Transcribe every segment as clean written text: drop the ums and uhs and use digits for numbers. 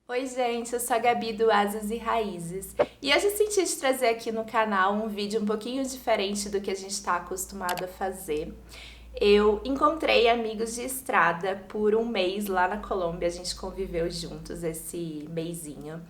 Oi, gente, eu sou a Gabi do Asas e Raízes e hoje eu senti de trazer aqui no canal um vídeo um pouquinho diferente do que a gente está acostumado a fazer. Eu encontrei amigos de estrada por um mês lá na Colômbia, a gente conviveu juntos esse mesinho.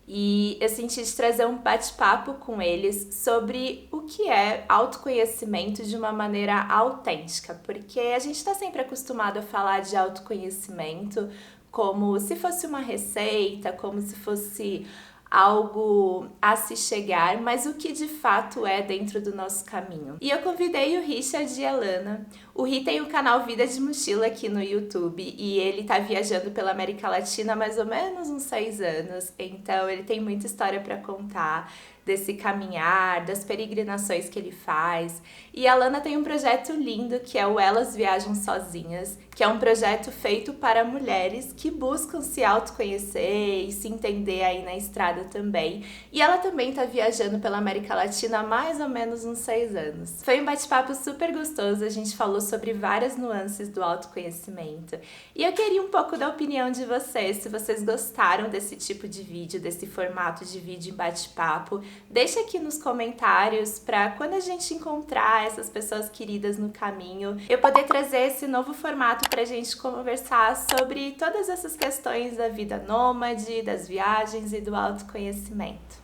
E eu senti de trazer um bate-papo com eles sobre o que é autoconhecimento de uma maneira autêntica, porque a gente está sempre acostumado a falar de autoconhecimento como se fosse uma receita, como se fosse algo a se chegar, mas o que de fato é dentro do nosso caminho. E eu convidei o Richard e a Lana. O Ri tem o canal Vida de Mochila aqui no YouTube e ele tá viajando pela América Latina há mais ou menos uns 6 anos, então ele tem muita história para contar desse caminhar, das peregrinações que ele faz. E a Lana tem um projeto lindo que é o Elas Viajam Sozinhas, que é um projeto feito para mulheres que buscam se autoconhecer e se entender aí na estrada também. E ela também tá viajando pela América Latina há mais ou menos uns 6 anos. Foi um bate-papo super gostoso, a gente falou sobre várias nuances do autoconhecimento. E eu queria um pouco da opinião de vocês, se vocês gostaram desse tipo de vídeo, desse formato de vídeo em bate-papo. Deixa aqui nos comentários para quando a gente encontrar essas pessoas queridas no caminho, eu poder trazer esse novo formato para a gente conversar sobre todas essas questões da vida nômade, das viagens e do autoconhecimento.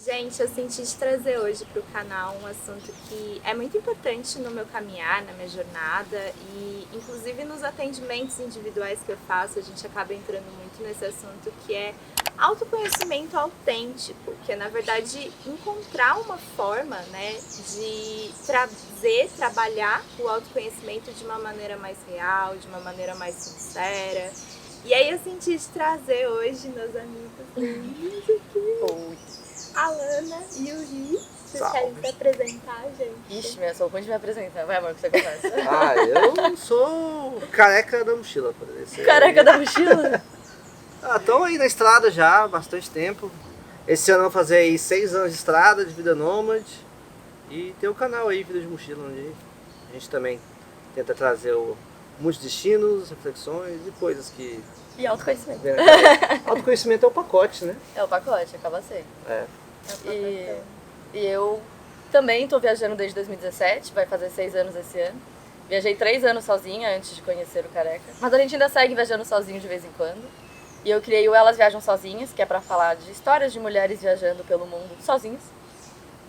Gente, eu senti de trazer hoje para o canal um assunto que é muito importante no meu caminhar, na minha jornada e inclusive nos atendimentos individuais que eu faço, a gente acaba entrando muito nesse assunto que é autoconhecimento autêntico, que é na verdade encontrar uma forma, né, de trabalhar o autoconhecimento de uma maneira mais real, de uma maneira mais sincera. E aí eu senti de trazer hoje meus amigos lindos aqui. A Lana e o Ri, vocês querem se apresentar, gente? Ixi, eu sou ruim de me apresentar. Vai, amor, que você começa. Eu sou o careca da mochila, poderia ser. Careca da mochila? Tô aí na estrada já há bastante tempo. Esse ano eu vou fazer aí 6 anos de estrada, de vida nômade. E tem o canal aí, Vida de Mochila, onde a gente também tenta trazer muitos destinos, reflexões e coisas que... E autoconhecimento. Autoconhecimento é o pacote, né? É o pacote, acaba sendo. É. E eu também tô viajando desde 2017, vai fazer 6 anos esse ano. Viajei 3 anos sozinha antes de conhecer o Careca. Mas a gente ainda segue viajando sozinho de vez em quando. E eu criei o Elas Viajam Sozinhas, que é pra falar de histórias de mulheres viajando pelo mundo sozinhas.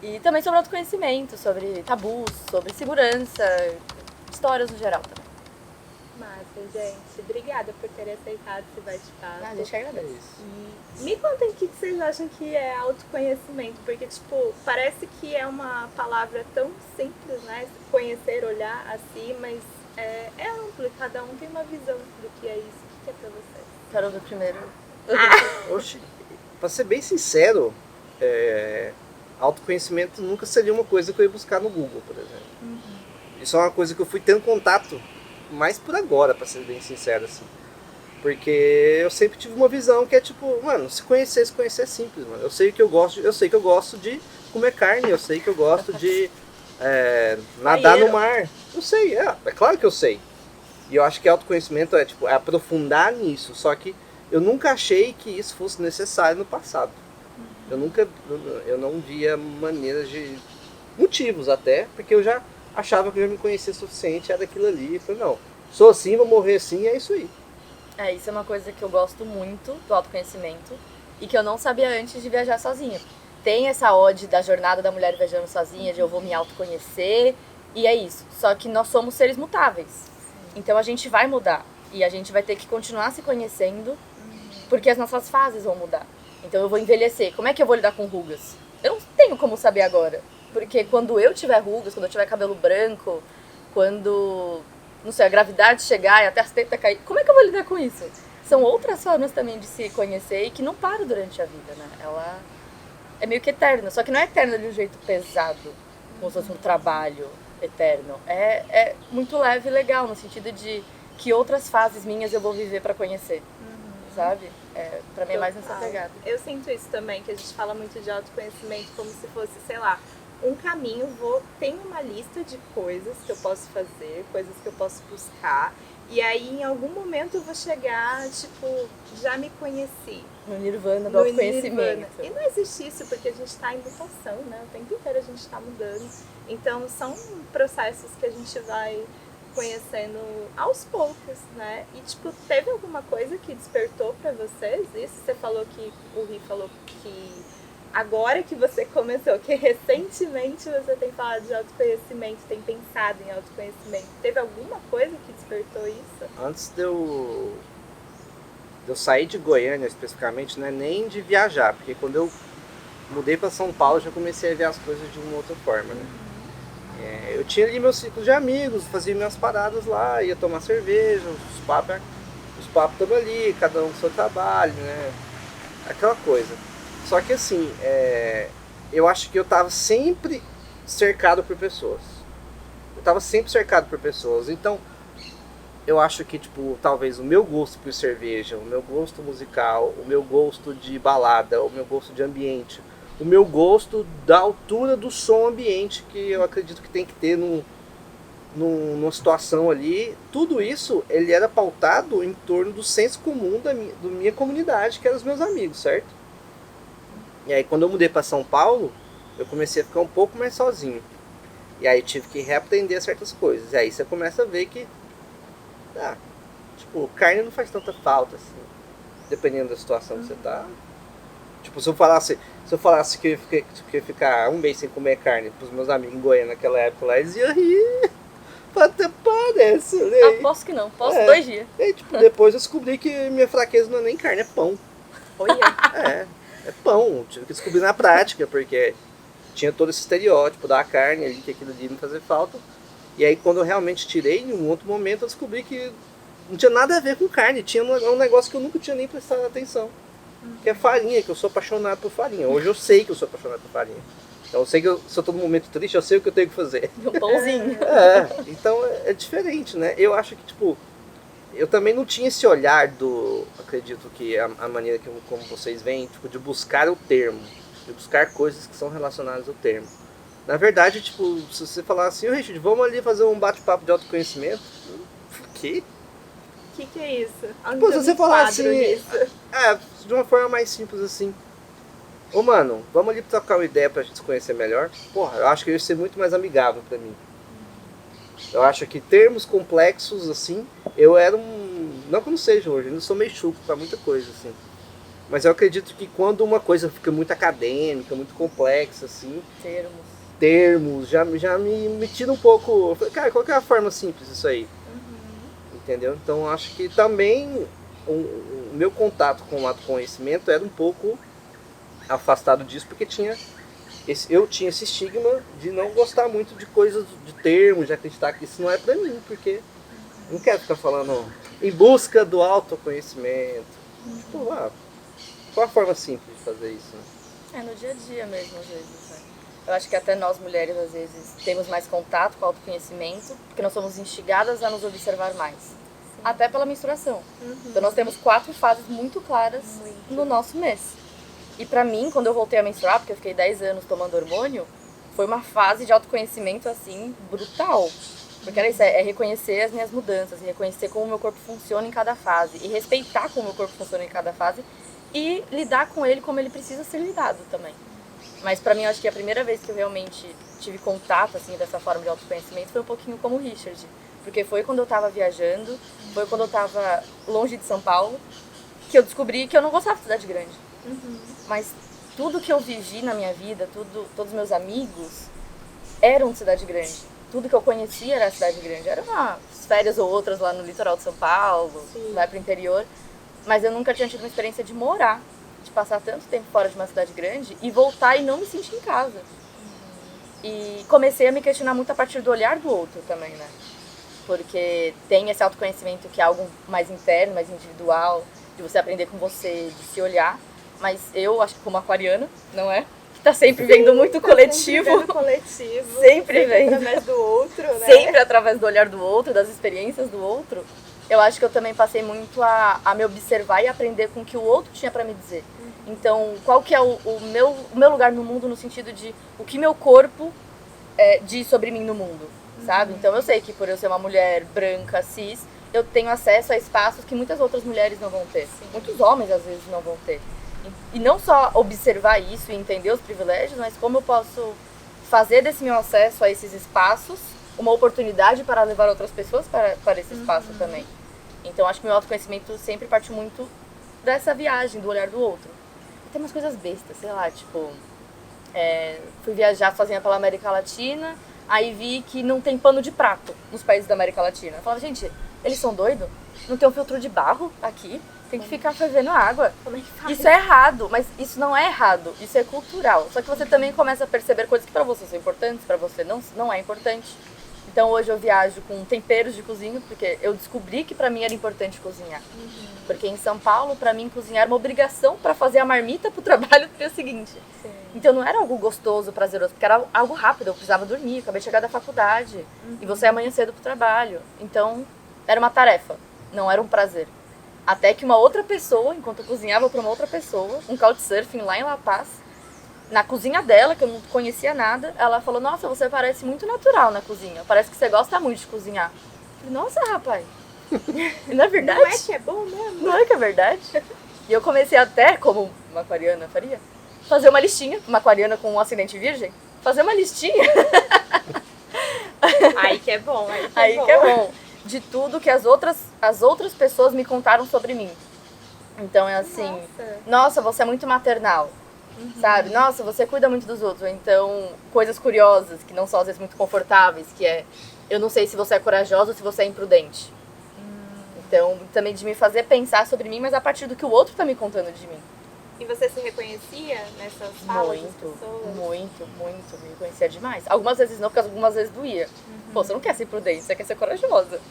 E também sobre autoconhecimento, sobre tabus, sobre segurança, histórias no geral também. Massa, gente. Obrigada por terem aceitado esse bate-papo. A gente que agradece. E me contem o que vocês acham que é autoconhecimento, porque, tipo, parece que é uma palavra tão simples, né? Conhecer, olhar assim, mas é amplo e cada um tem uma visão do que é isso. O que é pra vocês? Quero do primeiro. Oxi, pra ser bem sincero, autoconhecimento nunca seria uma coisa que eu ia buscar no Google, por exemplo. Isso é uma coisa que eu fui tendo contato mais por agora, pra ser bem sincero, assim. Porque eu sempre tive uma visão que é tipo, mano, se conhecer é simples, mano. Eu sei que eu gosto de comer carne, eu sei que eu gosto de nadar no mar. Eu sei, é claro que eu sei. E eu acho que autoconhecimento é aprofundar nisso, só que eu nunca achei que isso fosse necessário no passado. Eu não via maneiras de motivos até, porque eu já achava que eu já me conhecia o suficiente, era aquilo ali, e falei, não, sou assim, vou morrer assim, é isso aí. Isso é uma coisa que eu gosto muito do autoconhecimento e que eu não sabia antes de viajar sozinha. Tem essa ode da jornada da mulher viajando sozinha, de eu vou me autoconhecer, e é isso. Só que nós somos seres mutáveis. Então a gente vai mudar e a gente vai ter que continuar se conhecendo porque as nossas fases vão mudar. Então eu vou envelhecer. Como é que eu vou lidar com rugas? Eu não tenho como saber agora. Porque quando eu tiver rugas, quando eu tiver cabelo branco, quando, não sei, a gravidade chegar e até as tetas cair, como é que eu vou lidar com isso? São outras formas também de se conhecer e que não param durante a vida, né? Ela é meio que eterna, só que não é eterna de um jeito pesado, como se fosse um trabalho eterno. É muito leve e legal, no sentido de que outras fases minhas eu vou viver pra conhecer, sabe? Pra mim é mais nessa pegada. Eu sinto isso também, que a gente fala muito de autoconhecimento como se fosse, sei lá, um caminho, tenho uma lista de coisas que eu posso fazer, coisas que eu posso buscar, e aí em algum momento eu vou chegar, tipo, já me conheci. No nirvana do autoconhecimento. E não existe isso, porque a gente está em mutação, né? O tempo inteiro a gente está mudando. Então são processos que a gente vai conhecendo aos poucos, né? E tipo, teve alguma coisa que despertou pra vocês isso? Você falou que, o Ri falou que agora que você começou, que recentemente você tem falado de autoconhecimento, tem pensado em autoconhecimento. Teve alguma coisa que despertou isso? Antes de eu sair de Goiânia especificamente, não é nem de viajar, porque quando eu mudei para São Paulo já comecei a ver as coisas de uma outra forma, né? Eu tinha ali meu ciclo de amigos, fazia minhas paradas lá, ia tomar cerveja, os papos estavam ali, cada um com seu trabalho, né? Aquela coisa. Só que assim, eu acho que eu tava sempre cercado por pessoas. Então, eu acho que, tipo, talvez o meu gosto por cerveja, o meu gosto musical, o meu gosto de balada, o meu gosto de ambiente, o meu gosto da altura do som ambiente que eu acredito que tem que ter numa situação ali, tudo isso, ele era pautado em torno do senso comum da minha comunidade, que eram os meus amigos, certo? E aí, quando eu mudei para São Paulo, eu comecei a ficar um pouco mais sozinho. E aí, tive que reaprender certas coisas. E aí, você começa a ver que, tipo, carne não faz tanta falta, assim, dependendo da situação que você tá. Tipo, se eu falasse que eu ia ficar um mês sem comer carne pros meus amigos em Goiânia naquela época lá, eles iam rir. Até parece, né? Aposto que não, posso 2 dias. E aí, tipo, depois eu descobri que minha fraqueza não é nem carne, é pão. Olha. É pão. Tive que descobrir na prática, porque tinha todo esse estereótipo da carne ali, que aquilo ali me fazia falta. E aí, quando eu realmente tirei, em um outro momento, eu descobri que não tinha nada a ver com carne. Tinha um negócio que eu nunca tinha nem prestado atenção. Que é farinha, que eu sou apaixonado por farinha. Hoje eu sei que eu sou apaixonado por farinha. Então eu sei que se eu tô num momento triste, eu sei o que eu tenho que fazer. Um pãozinho. Então é diferente, né? Eu acho que, tipo, eu também não tinha esse olhar acredito que a maneira como vocês veem, tipo, de buscar o termo. De buscar coisas que são relacionadas ao termo. Na verdade, tipo, se você falar assim, Richard, vamos ali fazer um bate-papo de autoconhecimento. O quê? O que é isso? Pô, se você falar assim, de uma forma mais simples assim, ô mano, vamos ali trocar uma ideia pra gente se conhecer melhor. Porra, eu acho que ia ser muito mais amigável pra mim. Eu acho que termos complexos assim, eu era não que eu não seja hoje, eu ainda sou meio chuco pra muita coisa assim. Mas eu acredito que quando uma coisa fica muito acadêmica, muito complexa assim, termos já me tira um pouco. Eu falei, cara, qual que é a forma simples disso aí? Entendeu? Então acho que também o meu contato com o autoconhecimento era um pouco afastado disso, porque eu tinha esse estigma de não gostar muito de coisas, de termos, de acreditar que isso não é pra mim, porque eu não quero ficar falando em busca do autoconhecimento. Tipo, qual a forma simples de fazer isso? Né? No dia a dia mesmo, às vezes, né? Eu acho que até nós mulheres, às vezes, temos mais contato com o autoconhecimento, porque nós somos instigadas a nos observar mais. Sim. Até pela menstruação. Então nós temos 4 fases muito claras no nosso mês. E pra mim, quando eu voltei a menstruar, porque eu fiquei 10 anos tomando hormônio, foi uma fase de autoconhecimento, assim, brutal. Porque era isso, é reconhecer as minhas mudanças, reconhecer como o meu corpo funciona em cada fase, e respeitar como o meu corpo funciona em cada fase, e lidar com ele como ele precisa ser lidado também. Mas pra mim, eu acho que a primeira vez que eu realmente tive contato, assim, dessa forma de autoconhecimento foi um pouquinho como o Richard. Porque foi quando eu tava viajando, foi quando eu tava longe de São Paulo, que eu descobri que eu não gostava de cidade grande. Mas tudo que eu vivi na minha vida, todos os meus amigos eram de cidade grande. Tudo que eu conhecia era cidade grande. Eram umas férias ou outras lá no litoral de São Paulo, lá pro interior. Mas eu nunca tinha tido uma experiência de morar, de passar tanto tempo fora de uma cidade grande e voltar e não me sentir em casa. E comecei a me questionar muito a partir do olhar do outro também, né? Porque tem esse autoconhecimento que é algo mais interno, mais individual, de você aprender com você, de se olhar. Mas eu, acho que como aquariana, não é? Que tá sempre vendo muito coletivo. Sempre vendo. Através do outro, né? Sempre através do olhar do outro, das experiências do outro. eu acho que eu também passei muito a me observar e aprender com o que o outro tinha pra me dizer. Então, qual que é o meu lugar no mundo no sentido de o que meu corpo diz sobre mim no mundo, sabe? Então eu sei que por eu ser uma mulher branca, cis, eu tenho acesso a espaços que muitas outras mulheres não vão ter. Sim. Muitos homens, às vezes, não vão ter. E não só observar isso e entender os privilégios, mas como eu posso fazer desse meu acesso a esses espaços uma oportunidade para levar outras pessoas para esse espaço também. Então acho que meu autoconhecimento sempre parte muito dessa viagem, do olhar do outro. Tem umas coisas bestas, sei lá, tipo... fui viajar sozinha pela América Latina, aí vi que não tem pano de prato nos países da América Latina. Eu falava, gente, eles são doidos? Não tem um filtro de barro aqui? Tem que ficar fervendo água. Como é que faz? Isso é errado, mas isso não é errado, isso é cultural. Só que você também começa a perceber coisas que pra você são importantes, pra você não é importante. Então hoje eu viajo com temperos de cozinha, porque eu descobri que pra mim era importante cozinhar. Porque em São Paulo, pra mim, cozinhar era uma obrigação pra fazer a marmita pro trabalho do dia seguinte. Sim. Então não era algo gostoso, prazeroso, porque era algo rápido, eu precisava dormir, acabei de chegar da faculdade, e você ia amanhã cedo pro trabalho. Então era uma tarefa, não era um prazer. Até que uma outra pessoa, enquanto eu cozinhava pra uma outra pessoa, um couchsurfing lá em La Paz, na cozinha dela, que eu não conhecia nada, ela falou, nossa, você parece muito natural na cozinha, parece que você gosta muito de cozinhar. Eu falei, nossa, rapaz, não é verdade? Não é que é bom mesmo? Não é que é verdade? E eu comecei até, como uma aquariana faria, fazer uma listinha, uma aquariana com um ascendente virgem, fazer uma listinha. Aí que é bom, aí que é bom. De tudo que as outras pessoas me contaram sobre mim. Então é assim, nossa você é muito maternal. Sabe? Nossa, você cuida muito dos outros. Ou então, coisas curiosas, que não são às vezes muito confortáveis, que é, eu não sei se você é corajosa ou se você é imprudente. Então, também de me fazer pensar sobre mim, mas a partir do que o outro tá me contando de mim. E você se reconhecia nessas falas das pessoas? Muito. Me reconhecia demais. Algumas vezes não, porque algumas vezes doía. Pô, você não quer ser imprudente, você quer ser corajosa.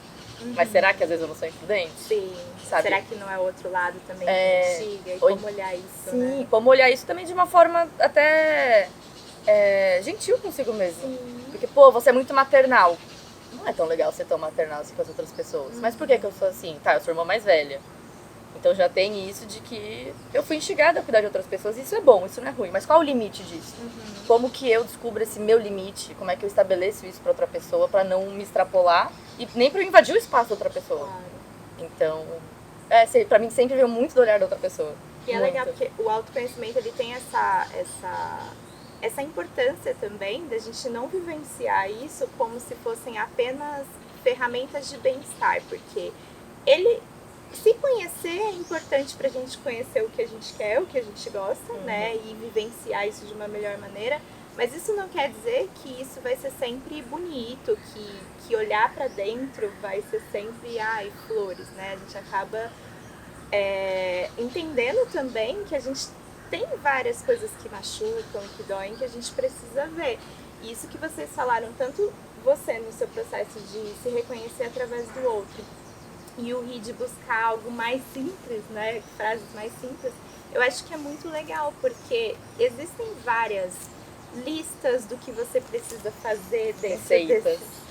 Mas será que às vezes eu não sou imprudente? Sim. Sabe? Será que não é outro lado também que instiga? E como olhar isso, sim, né? Como olhar isso também de uma forma até gentil consigo mesmo. Sim. Porque, pô, você é muito maternal. Não é tão legal ser tão maternal assim com as outras pessoas. Mas por que eu sou assim? Tá, eu sou a irmã mais velha. Então já tem isso de que eu fui instigada a cuidar de outras pessoas. Isso é bom, isso não é ruim. Mas qual o limite disso? Como que eu descubro esse meu limite? Como é que eu estabeleço isso pra outra pessoa pra não me extrapolar e nem pra eu invadir o espaço da outra pessoa? Claro. Então, pra mim sempre veio muito do olhar da outra pessoa. E é legal porque o autoconhecimento ele tem essa importância também da gente não vivenciar isso como se fossem apenas ferramentas de bem-estar, porque se conhecer é importante pra gente conhecer o que a gente quer, o que a gente gosta, né? E vivenciar isso de uma melhor maneira. Mas isso não quer dizer que isso vai ser sempre bonito, que olhar pra dentro vai ser sempre, flores, né? A gente acaba entendendo também que a gente tem várias coisas que machucam, que doem, que a gente precisa ver. E isso que vocês falaram, tanto você no seu processo de se reconhecer através do outro, e o Ri de buscar algo mais simples, né? Frases mais simples, eu acho que é muito legal, porque existem várias listas do que você precisa fazer dentro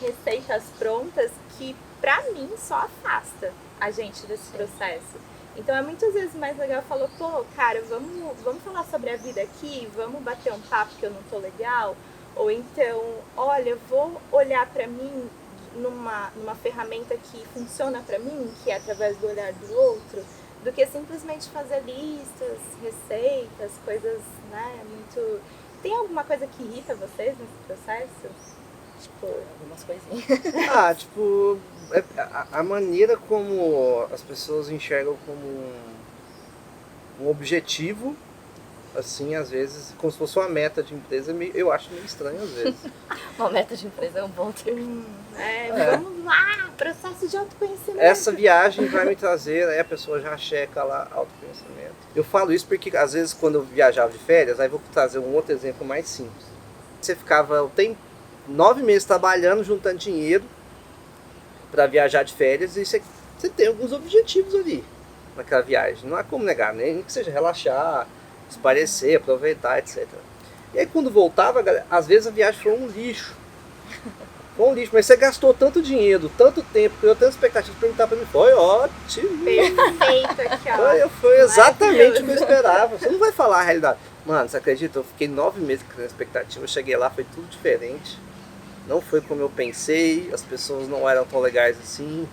receitas prontas que, pra mim, só afasta a gente desse processo. Então é muitas vezes mais legal falar, pô, cara, vamos falar sobre a vida aqui, vamos bater um papo que eu não tô legal, ou então, olha, eu vou olhar pra mim numa ferramenta que funciona pra mim, que é através do olhar do outro, do que simplesmente fazer listas, receitas, coisas, né, muito... Tem alguma coisa que irrita vocês nesse processo? Tipo, algumas coisinhas. A maneira como as pessoas enxergam como um objetivo, assim, às vezes, como se fosse uma meta de empresa, eu acho meio estranho às vezes. Uma meta de empresa é um bom termo. Vamos lá, processo de autoconhecimento. Essa viagem vai me trazer, aí a pessoa já checa lá, autoconhecimento. Eu falo isso porque, às vezes, quando eu viajava de férias, aí vou trazer um outro exemplo mais simples. Você ficava, tem 9 meses trabalhando, juntando dinheiro para viajar de férias, e você tem alguns objetivos ali naquela viagem. Não há como negar, nem que seja relaxar, esparecer, aproveitar, etc. E aí quando voltava, às vezes a viagem foi um lixo. Foi um lixo, mas você gastou tanto dinheiro, tanto tempo, criou tanta expectativa de perguntar pra mim. Foi ótimo. Perfeito aqui, ó. Foi exatamente o que eu esperava. Você não vai falar a realidade. Mano, você acredita? Eu fiquei 9 meses com a expectativa. Eu cheguei lá, foi tudo diferente. Não foi como eu pensei. As pessoas não eram tão legais assim.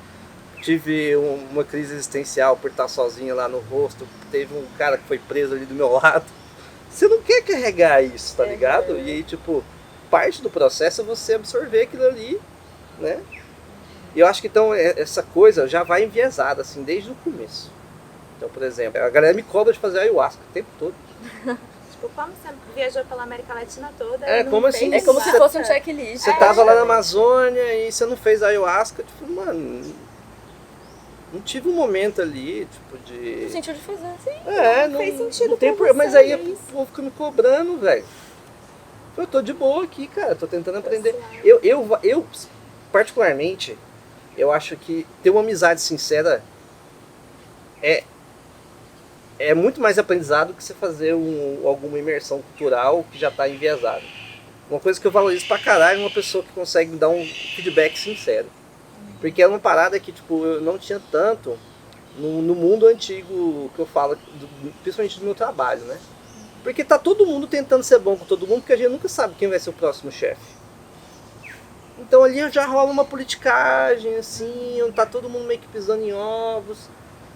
Tive uma crise existencial por estar sozinha lá no rosto. Teve um cara que foi preso ali do meu lado. Você não quer carregar isso, tá ligado? E aí, tipo, parte do processo é você absorver aquilo ali, né? E eu acho que então essa coisa já vai enviesada, assim, desde o começo. Então, por exemplo, a galera me cobra de fazer ayahuasca o tempo todo. Tipo, como você viajou pela América Latina toda? É, e não como fez assim? É como se nada? fosse um checklist. Você tava lá na Amazônia e você não fez ayahuasca, tipo, mano, não tive um momento ali, tipo, de... Não sentiu de fazer. Sim. Não fez sentido não tem pra problema, mas você, aí é o isso. povo fica me cobrando, velho. Eu tô de boa aqui, cara, tô tentando aprender. Social. Eu, particularmente, eu acho que ter uma amizade sincera é muito mais aprendizado que você fazer alguma imersão cultural que já tá enviesada. Uma coisa que eu valorizo pra caralho é uma pessoa que consegue me dar um feedback sincero. Porque é uma parada que, tipo, eu não tinha tanto no mundo antigo que eu falo, principalmente do meu trabalho, né? Porque tá todo mundo tentando ser bom com todo mundo, porque a gente nunca sabe quem vai ser o próximo chefe. Então ali já rola uma politicagem, assim, onde tá todo mundo meio que pisando em ovos.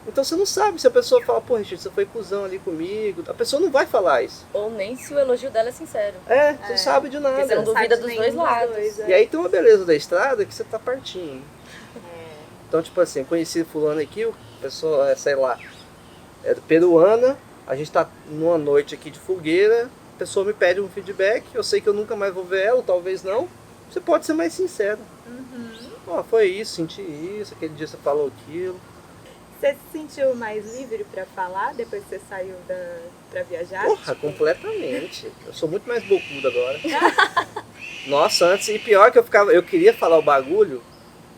Então você não sabe se a pessoa fala, pô, Richard, você foi cuzão ali comigo. A pessoa não vai falar isso. Ou nem se o elogio dela é sincero. Você não sabe de nada. Porque você não duvida sabe dos de dois nenhum lados. dois, E aí tem uma beleza da estrada que você tá partindo. É. Então, tipo assim, conheci fulano aqui, a pessoa, sei lá, é peruana, a gente tá numa noite aqui de fogueira, a pessoa me pede um feedback, eu sei que eu nunca mais vou ver ela, ou talvez não. Você pode ser mais sincero. Ó, foi isso, senti isso, aquele dia você falou aquilo. Você se sentiu mais livre pra falar depois que você saiu pra viajar? Porra, completamente. Eu sou muito mais bocudo agora. Nossa, antes, e pior que eu queria falar o bagulho,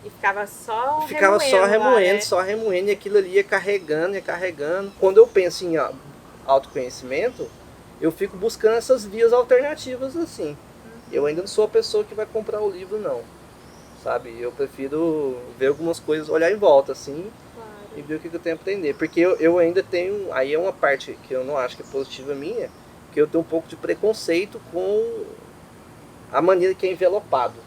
E ficava só ficava só remoendo, e aquilo ali ia carregando. Quando eu penso em autoconhecimento, eu fico buscando essas vias alternativas assim. Eu ainda não sou a pessoa que vai comprar o livro, não. Sabe? Eu prefiro ver algumas coisas, olhar em volta, assim, e ver o que eu tenho a aprender. Porque eu ainda tenho, aí é uma parte que eu não acho que é positiva minha, que eu tenho um pouco de preconceito com a maneira que é envelopado,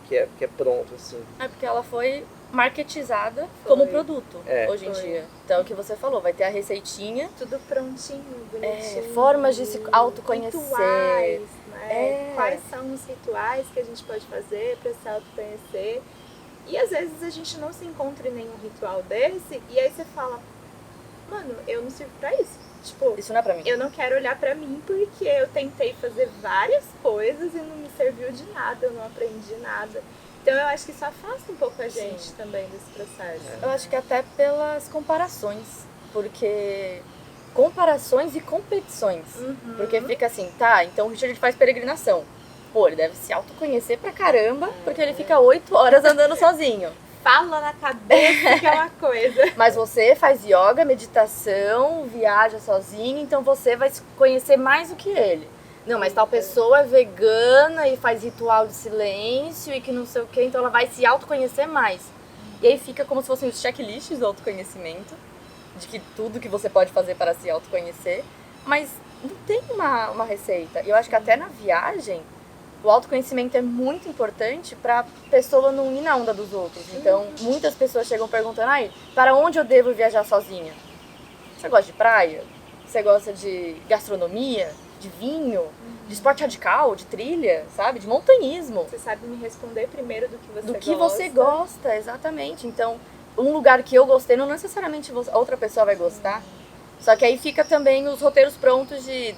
que é pronto, assim. É porque ela foi marketizada como produto hoje em dia. Então, o que você falou, vai ter a receitinha. Tudo prontinho, bonitinho. Formas de se autoconhecer. Rituais, né? Quais são os rituais que a gente pode fazer para se autoconhecer. E às vezes a gente não se encontra em nenhum ritual desse, e aí você fala, mano, eu não sirvo pra isso. Tipo, Isso não é pra mim. eu não quero olhar pra mim porque eu tentei fazer várias coisas e não me serviu de nada, eu não aprendi nada. Então eu acho que isso afasta um pouco a gente também desse processo. Eu acho que até pelas comparações. Porque comparações e competições. Porque fica assim, tá, então o Richard faz peregrinação. Pô, ele deve se autoconhecer pra caramba, porque ele fica 8 horas andando sozinho. Fala na cabeça que é uma coisa. Mas você faz yoga, meditação, viaja sozinho, então você vai se conhecer mais do que ele. Não, mas tal pessoa é vegana e faz ritual de silêncio e que não sei o que, então ela vai se autoconhecer mais. E aí fica como se fossem os checklists do autoconhecimento, de que tudo que você pode fazer para se autoconhecer, mas não tem uma receita. E eu acho que até na viagem, o autoconhecimento é muito importante para a pessoa não ir na onda dos outros. Então, muitas pessoas chegam perguntando, ai, para onde eu devo viajar sozinha? Você gosta de praia? Você gosta de gastronomia? De vinho? De esporte radical? De trilha? Sabe? De montanhismo? Você sabe me responder primeiro do que você gosta. Do que você gosta, exatamente. Então, um lugar que eu gostei, não necessariamente outra pessoa vai gostar. Só que aí fica também os roteiros prontos de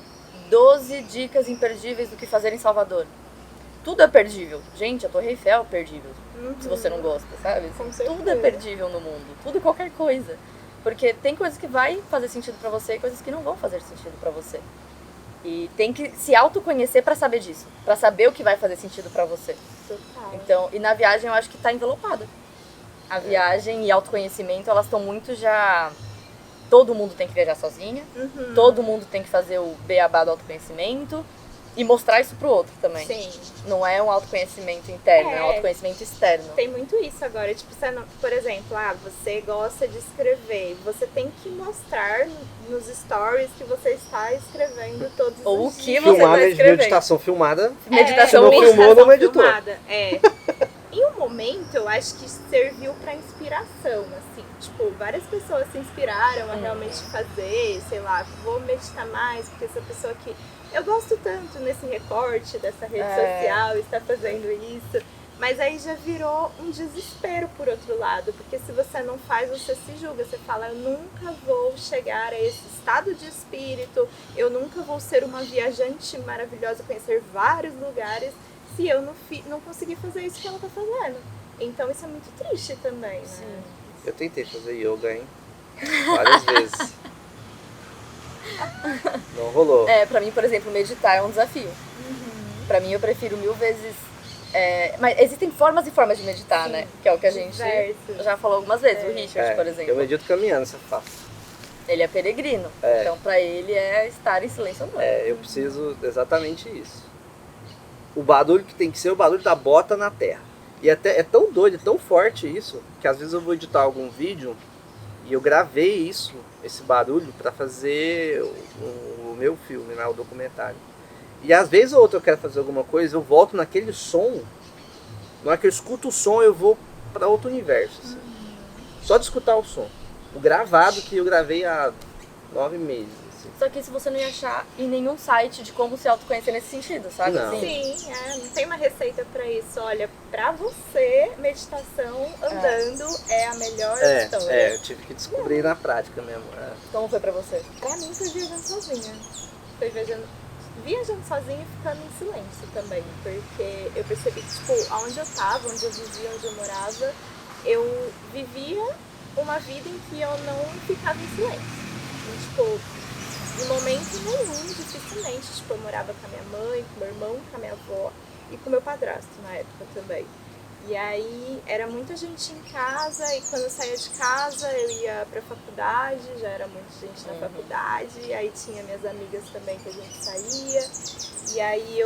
12 dicas imperdíveis do que fazer em Salvador. Tudo é perdível. Gente, a Torre Eiffel é perdível, se você não gosta, sabe? Com certeza. Tudo é perdível no mundo. Tudo e qualquer coisa. Porque tem coisas que vai fazer sentido pra você e coisas que não vão fazer sentido pra você. E tem que se autoconhecer pra saber disso. Pra saber o que vai fazer sentido pra você. Total. Então, e na viagem eu acho que tá envelopada. A viagem e autoconhecimento, elas estão muito já... Todo mundo tem que viajar sozinha. Todo mundo tem que fazer o beabá do autoconhecimento. E mostrar isso pro outro também. Sim. Não é um autoconhecimento interno, é um autoconhecimento externo. Tem muito isso agora. Tipo, você não, por exemplo, você gosta de escrever. Você tem que mostrar nos stories que você está escrevendo todos Ou os o que dias. você Filmar vai escrever. meditação filmada. Meditação não filmou, não meditou. filmada. Em um momento, eu acho que serviu pra inspiração, assim. Tipo, várias pessoas se inspiraram a realmente fazer, sei lá, vou meditar mais, porque essa pessoa que eu gosto tanto nesse recorte dessa rede social está fazendo isso. Mas aí já virou um desespero por outro lado, porque se você não faz, você se julga. Você fala, eu nunca vou chegar a esse estado de espírito, eu nunca vou ser uma viajante maravilhosa, conhecer vários lugares, se eu não conseguir fazer isso que ela tá fazendo. Então isso é muito triste também, né? Sim. Eu tentei fazer yoga, hein? Várias vezes. Não rolou. Pra mim, por exemplo, meditar é um desafio. Pra mim, eu prefiro 1000 vezes... mas existem formas e formas de meditar, né? Que é o que a gente já falou algumas vezes. O Richard, por exemplo. Eu medito caminhando, você fala. Ele é peregrino. Então, pra ele, é estar em silêncio andando. Eu preciso exatamente isso. O barulho que tem que ser o barulho da bota na terra. E até é tão doido, é tão forte isso, que às vezes eu vou editar algum vídeo e eu gravei isso, esse barulho, pra fazer o meu filme, né, o documentário. E às vezes ou outra eu quero fazer alguma coisa, eu volto naquele som, na hora que eu escuto o som eu vou pra outro universo. Assim. Só de escutar o som. O gravado que eu gravei há 9 meses. Assim. Só que isso você não ia achar em nenhum site de como se autoconhecer nesse sentido, sabe? Não. Sim, não tem uma receita pra isso. Olha, pra você, meditação andando é a melhor história. Eu tive que descobrir na prática mesmo. Como foi pra você? Pra mim foi viajando sozinha. Foi viajando sozinha e ficando em silêncio também. Porque eu percebi que, tipo, onde eu tava, onde eu vivia, onde eu morava, eu vivia uma vida em que eu não ficava em silêncio. E, tipo, em momento nenhum, dificilmente. Tipo, eu morava com a minha mãe, com meu irmão, com a minha avó e com meu padrasto na época também. E aí era muita gente em casa e quando eu saía de casa eu ia pra faculdade, já era muita gente na faculdade, e aí tinha minhas amigas também que a gente saía, e aí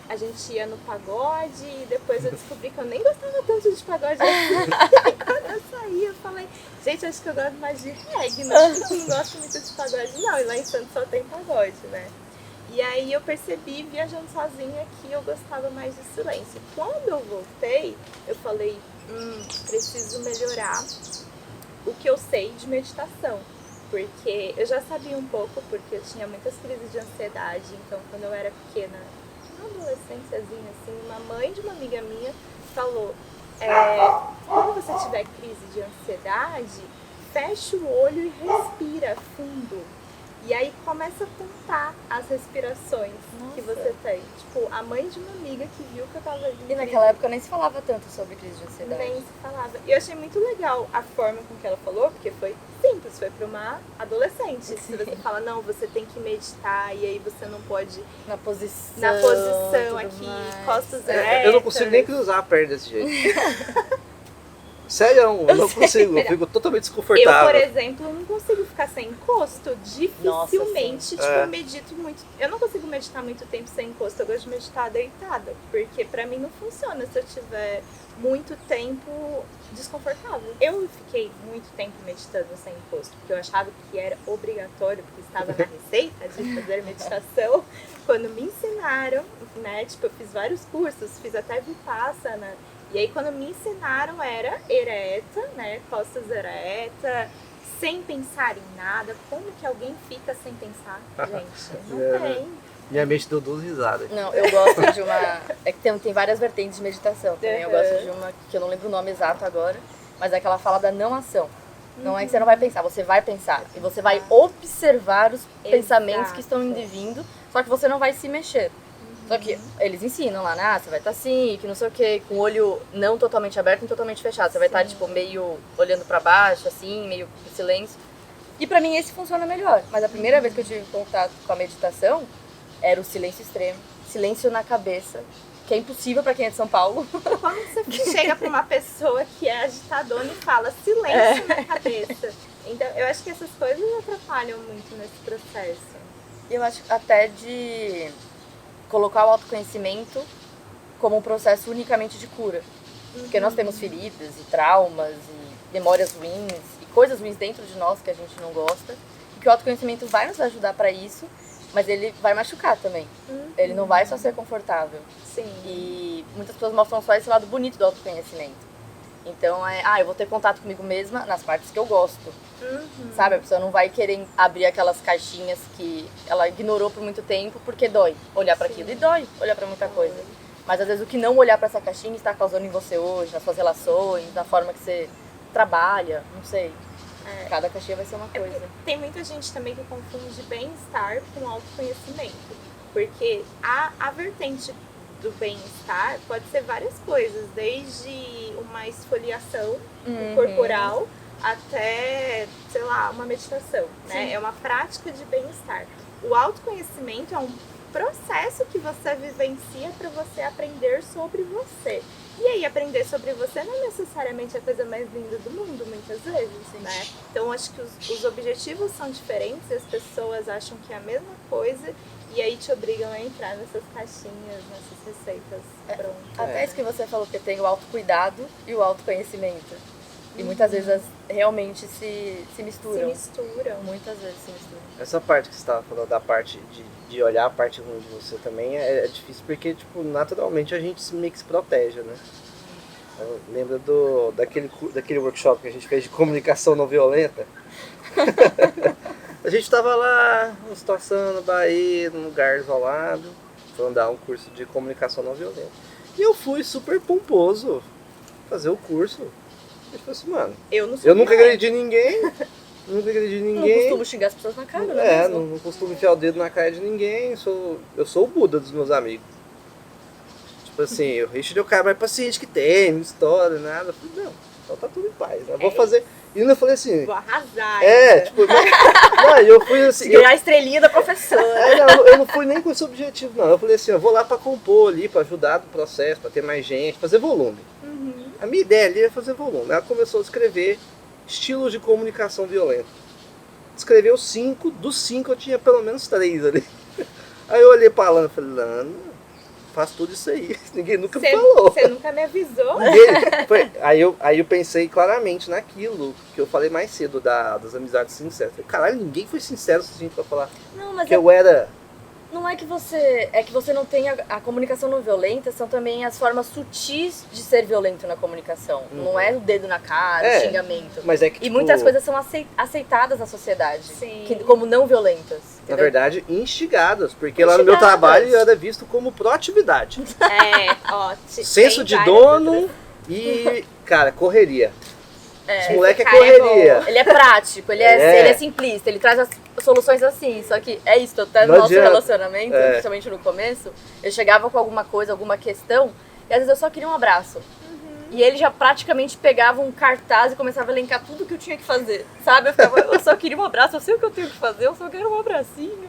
a gente ia no pagode e depois eu descobri que eu nem gostava tanto de pagode assim. E quando eu saí eu falei, gente, acho que eu gosto mais de reggae, não gosto muito de pagode não, e lá em Santos só tem pagode, né? E aí eu percebi, viajando sozinha, que eu gostava mais de silêncio. Quando eu voltei, eu falei, preciso melhorar o que eu sei de meditação. Porque eu já sabia um pouco, porque eu tinha muitas crises de ansiedade. Então, quando eu era pequena, uma adolescênciazinha assim, uma mãe de uma amiga minha falou, quando você tiver crise de ansiedade, fecha o olho e respira fundo. E aí começa a contar as respirações que você tem. Tipo, a mãe de uma amiga que viu que eu tava vindo. E naquela época nem se falava tanto sobre crise de ansiedade. Nem se falava. E eu achei muito legal a forma com que ela falou, porque foi simples, foi pra uma adolescente. Sim. Se você fala, não, você tem que meditar, e aí você não pode... Na posição aqui, mais. Costas eretas. Eu não consigo nem cruzar a perna desse jeito. Sério, eu não consigo, eu fico totalmente desconfortável. Eu, por exemplo, não consigo ficar sem encosto, dificilmente, Nossa, eu medito muito. Eu não consigo meditar muito tempo sem encosto, eu gosto de meditar deitada, porque pra mim não funciona se eu tiver muito tempo desconfortável. Eu fiquei muito tempo meditando sem encosto, porque eu achava que era obrigatório, porque estava na receita de fazer meditação. Quando me ensinaram, né, tipo, eu fiz vários cursos, fiz até Vipassana. E aí quando me ensinaram era ereta, né, costas ereta, sem pensar em nada. Como que alguém fica sem pensar, gente? Não tem. Minha mente deu 2 risadas. Não, eu gosto de uma... É que tem várias vertentes de meditação também. Eu gosto de uma que eu não lembro o nome exato agora, mas é que ela fala da não ação. Não é que você não vai pensar, você vai pensar. E você vai observar os pensamentos que estão indo e vindo, só que você não vai se mexer. Só que eles ensinam lá, né? Você vai estar assim, que não sei o que, com o olho não totalmente aberto, nem totalmente fechado. Você vai estar, tipo, meio olhando pra baixo, assim, meio em silêncio. E pra mim esse funciona melhor. Mas a primeira vez que eu tive contato com a meditação, era o silêncio extremo. Silêncio na cabeça, que é impossível pra quem é de São Paulo. Quando você chega pra uma pessoa que é agitadona e fala silêncio na cabeça. Então, eu acho que essas coisas atrapalham muito nesse processo. Eu acho até de colocar o autoconhecimento como um processo unicamente de cura. Porque nós temos feridas e traumas e memórias ruins e coisas ruins dentro de nós que a gente não gosta. E que o autoconhecimento vai nos ajudar para isso, mas ele vai machucar também. Ele não vai só ser confortável. Sim. E muitas pessoas mostram só esse lado bonito do autoconhecimento. Então eu vou ter contato comigo mesma nas partes que eu gosto. Sabe? A pessoa não vai querer abrir aquelas caixinhas que ela ignorou por muito tempo porque dói olhar para aquilo. E dói olhar para muita coisa. Mas às vezes o que não olhar para essa caixinha está causando em você hoje, nas suas relações, na forma que você trabalha, não sei. Cada caixinha vai ser uma coisa. Tem muita gente também que confunde bem-estar com autoconhecimento. Porque a vertente do bem-estar pode ser várias coisas, desde uma esfoliação corporal até, sei lá, uma meditação, né? Sim. É uma prática de bem-estar. O autoconhecimento é um processo que você vivencia para você aprender sobre você. E aí, aprender sobre você não é necessariamente a coisa mais linda do mundo, muitas vezes, né? Então, acho que os objetivos são diferentes e as pessoas acham que é a mesma coisa e aí te obrigam a entrar nessas caixinhas, nessas receitas prontas. Até isso que você falou, que tem o autocuidado e o autoconhecimento. E muitas vezes realmente se misturam. Se misturam. Muitas vezes se misturam. Essa parte que você estava falando, da parte de olhar a parte ruim de você também, é difícil porque, tipo, naturalmente a gente meio que se protege, né? Eu lembro daquele workshop que a gente fez de comunicação não violenta. A gente estava lá, numa situação na Bahia, num lugar isolado, foi dar um curso de comunicação não violenta. E eu fui super pomposo fazer o curso. Eu falei assim, mano, eu nunca agredi ninguém. Nunca agredi ninguém. Não costumo xingar as pessoas na cara, né? Não costumo enfiar o dedo na cara de ninguém. Eu sou o Buda dos meus amigos. Tipo assim, o Richard é o cara mais paciente que tem, não história, nada. Eu falei, não, então tá tudo em paz. Eu vou fazer. E ainda falei assim. Vou arrasar. Tipo, eu fui assim. Ganhar a estrelinha da professora. Eu não fui nem com esse objetivo, não. Eu falei assim, eu vou lá pra compor ali, pra ajudar no processo, pra ter mais gente, fazer volume. A minha ideia ali é fazer volume. Ela começou a escrever estilos de comunicação violenta. Escreveu 5, dos 5 eu tinha pelo menos 3 ali. Aí eu olhei pra Lana e falei, Lana, faz tudo isso aí. Ninguém nunca me falou. Você nunca me avisou? Aí eu pensei claramente naquilo que eu falei mais cedo, das amizades sinceras. Falei, caralho, ninguém foi sincero o suficiente pra falar Não, mas que eu era... Não é que você... É que você não tem... A comunicação não violenta são também as formas sutis de ser violento na comunicação. Não é o dedo na cara, o xingamento. Mas é que, E tipo, muitas coisas são aceitadas na sociedade. Sim. Como não violentas. na Entendeu? verdade, instigadas. Porque lá no meu trabalho era visto como proatividade. Senso de dono e, cara, correria. Esse moleque é esse cara correria. Ele é prático, ele é simplista, ele traz as soluções assim. Só que é isso, até no Não nosso adianta. relacionamento, principalmente no começo, eu chegava com alguma coisa, alguma questão, e às vezes eu só queria um abraço. E ele já praticamente pegava um cartaz e começava a elencar tudo que eu tinha que fazer, sabe? Eu só queria um abraço, eu sei o que eu tenho que fazer, eu só quero um abracinho.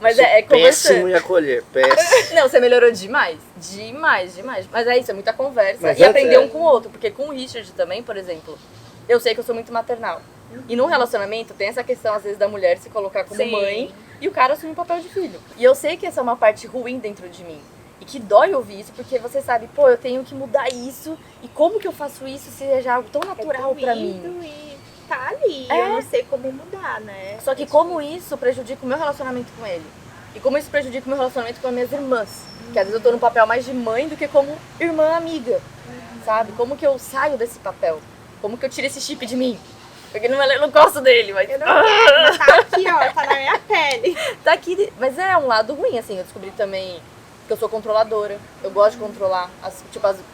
Mas é conversar. Péssimo em acolher, péssimo. Não, você melhorou demais. Demais. Mas é isso, é muita conversa. Mas e antes aprender um com o outro. Porque com o Richard também, por exemplo, eu sei que eu sou muito maternal. E num relacionamento tem essa questão, às vezes, da mulher se colocar como Sim. mãe e o cara assumir o papel de filho. E eu sei que essa é uma parte ruim dentro de mim. E que dói ouvir isso, porque você sabe, pô, eu tenho que mudar isso. E como que eu faço isso se é já algo tão natural pra mim? E tá ali, eu não sei como mudar, né? Só que como isso prejudica o meu relacionamento com ele. E como isso prejudica o meu relacionamento com as minhas irmãs. Que às vezes eu tô no papel mais de mãe do que como irmã amiga. Sabe? Como que eu saio desse papel? Como que eu tiro esse chip de mim? Porque eu não gosto dele, mas... Eu não quero, mas tá aqui, ó, tá na minha pele. Tá aqui, mas é um lado ruim, assim. Eu descobri também que eu sou controladora. Eu gosto de controlar.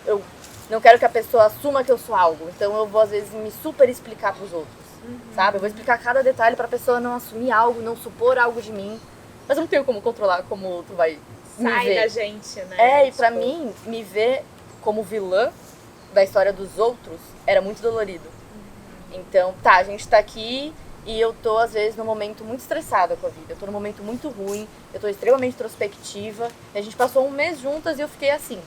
Eu não quero que a pessoa assuma que eu sou algo. Então eu vou, às vezes, me super explicar pros outros. Sabe? Eu vou explicar cada detalhe pra pessoa não assumir algo, não supor algo de mim. Mas eu não tenho como controlar como o outro vai me Sai ver. da gente, né? E pra mim, me ver como vilã da história dos outros era muito dolorido. Então, a gente tá aqui e eu tô, às vezes, num momento muito estressada com a vida. Eu tô num momento muito ruim, eu tô extremamente introspectiva. E a gente passou um mês juntas e eu fiquei assim.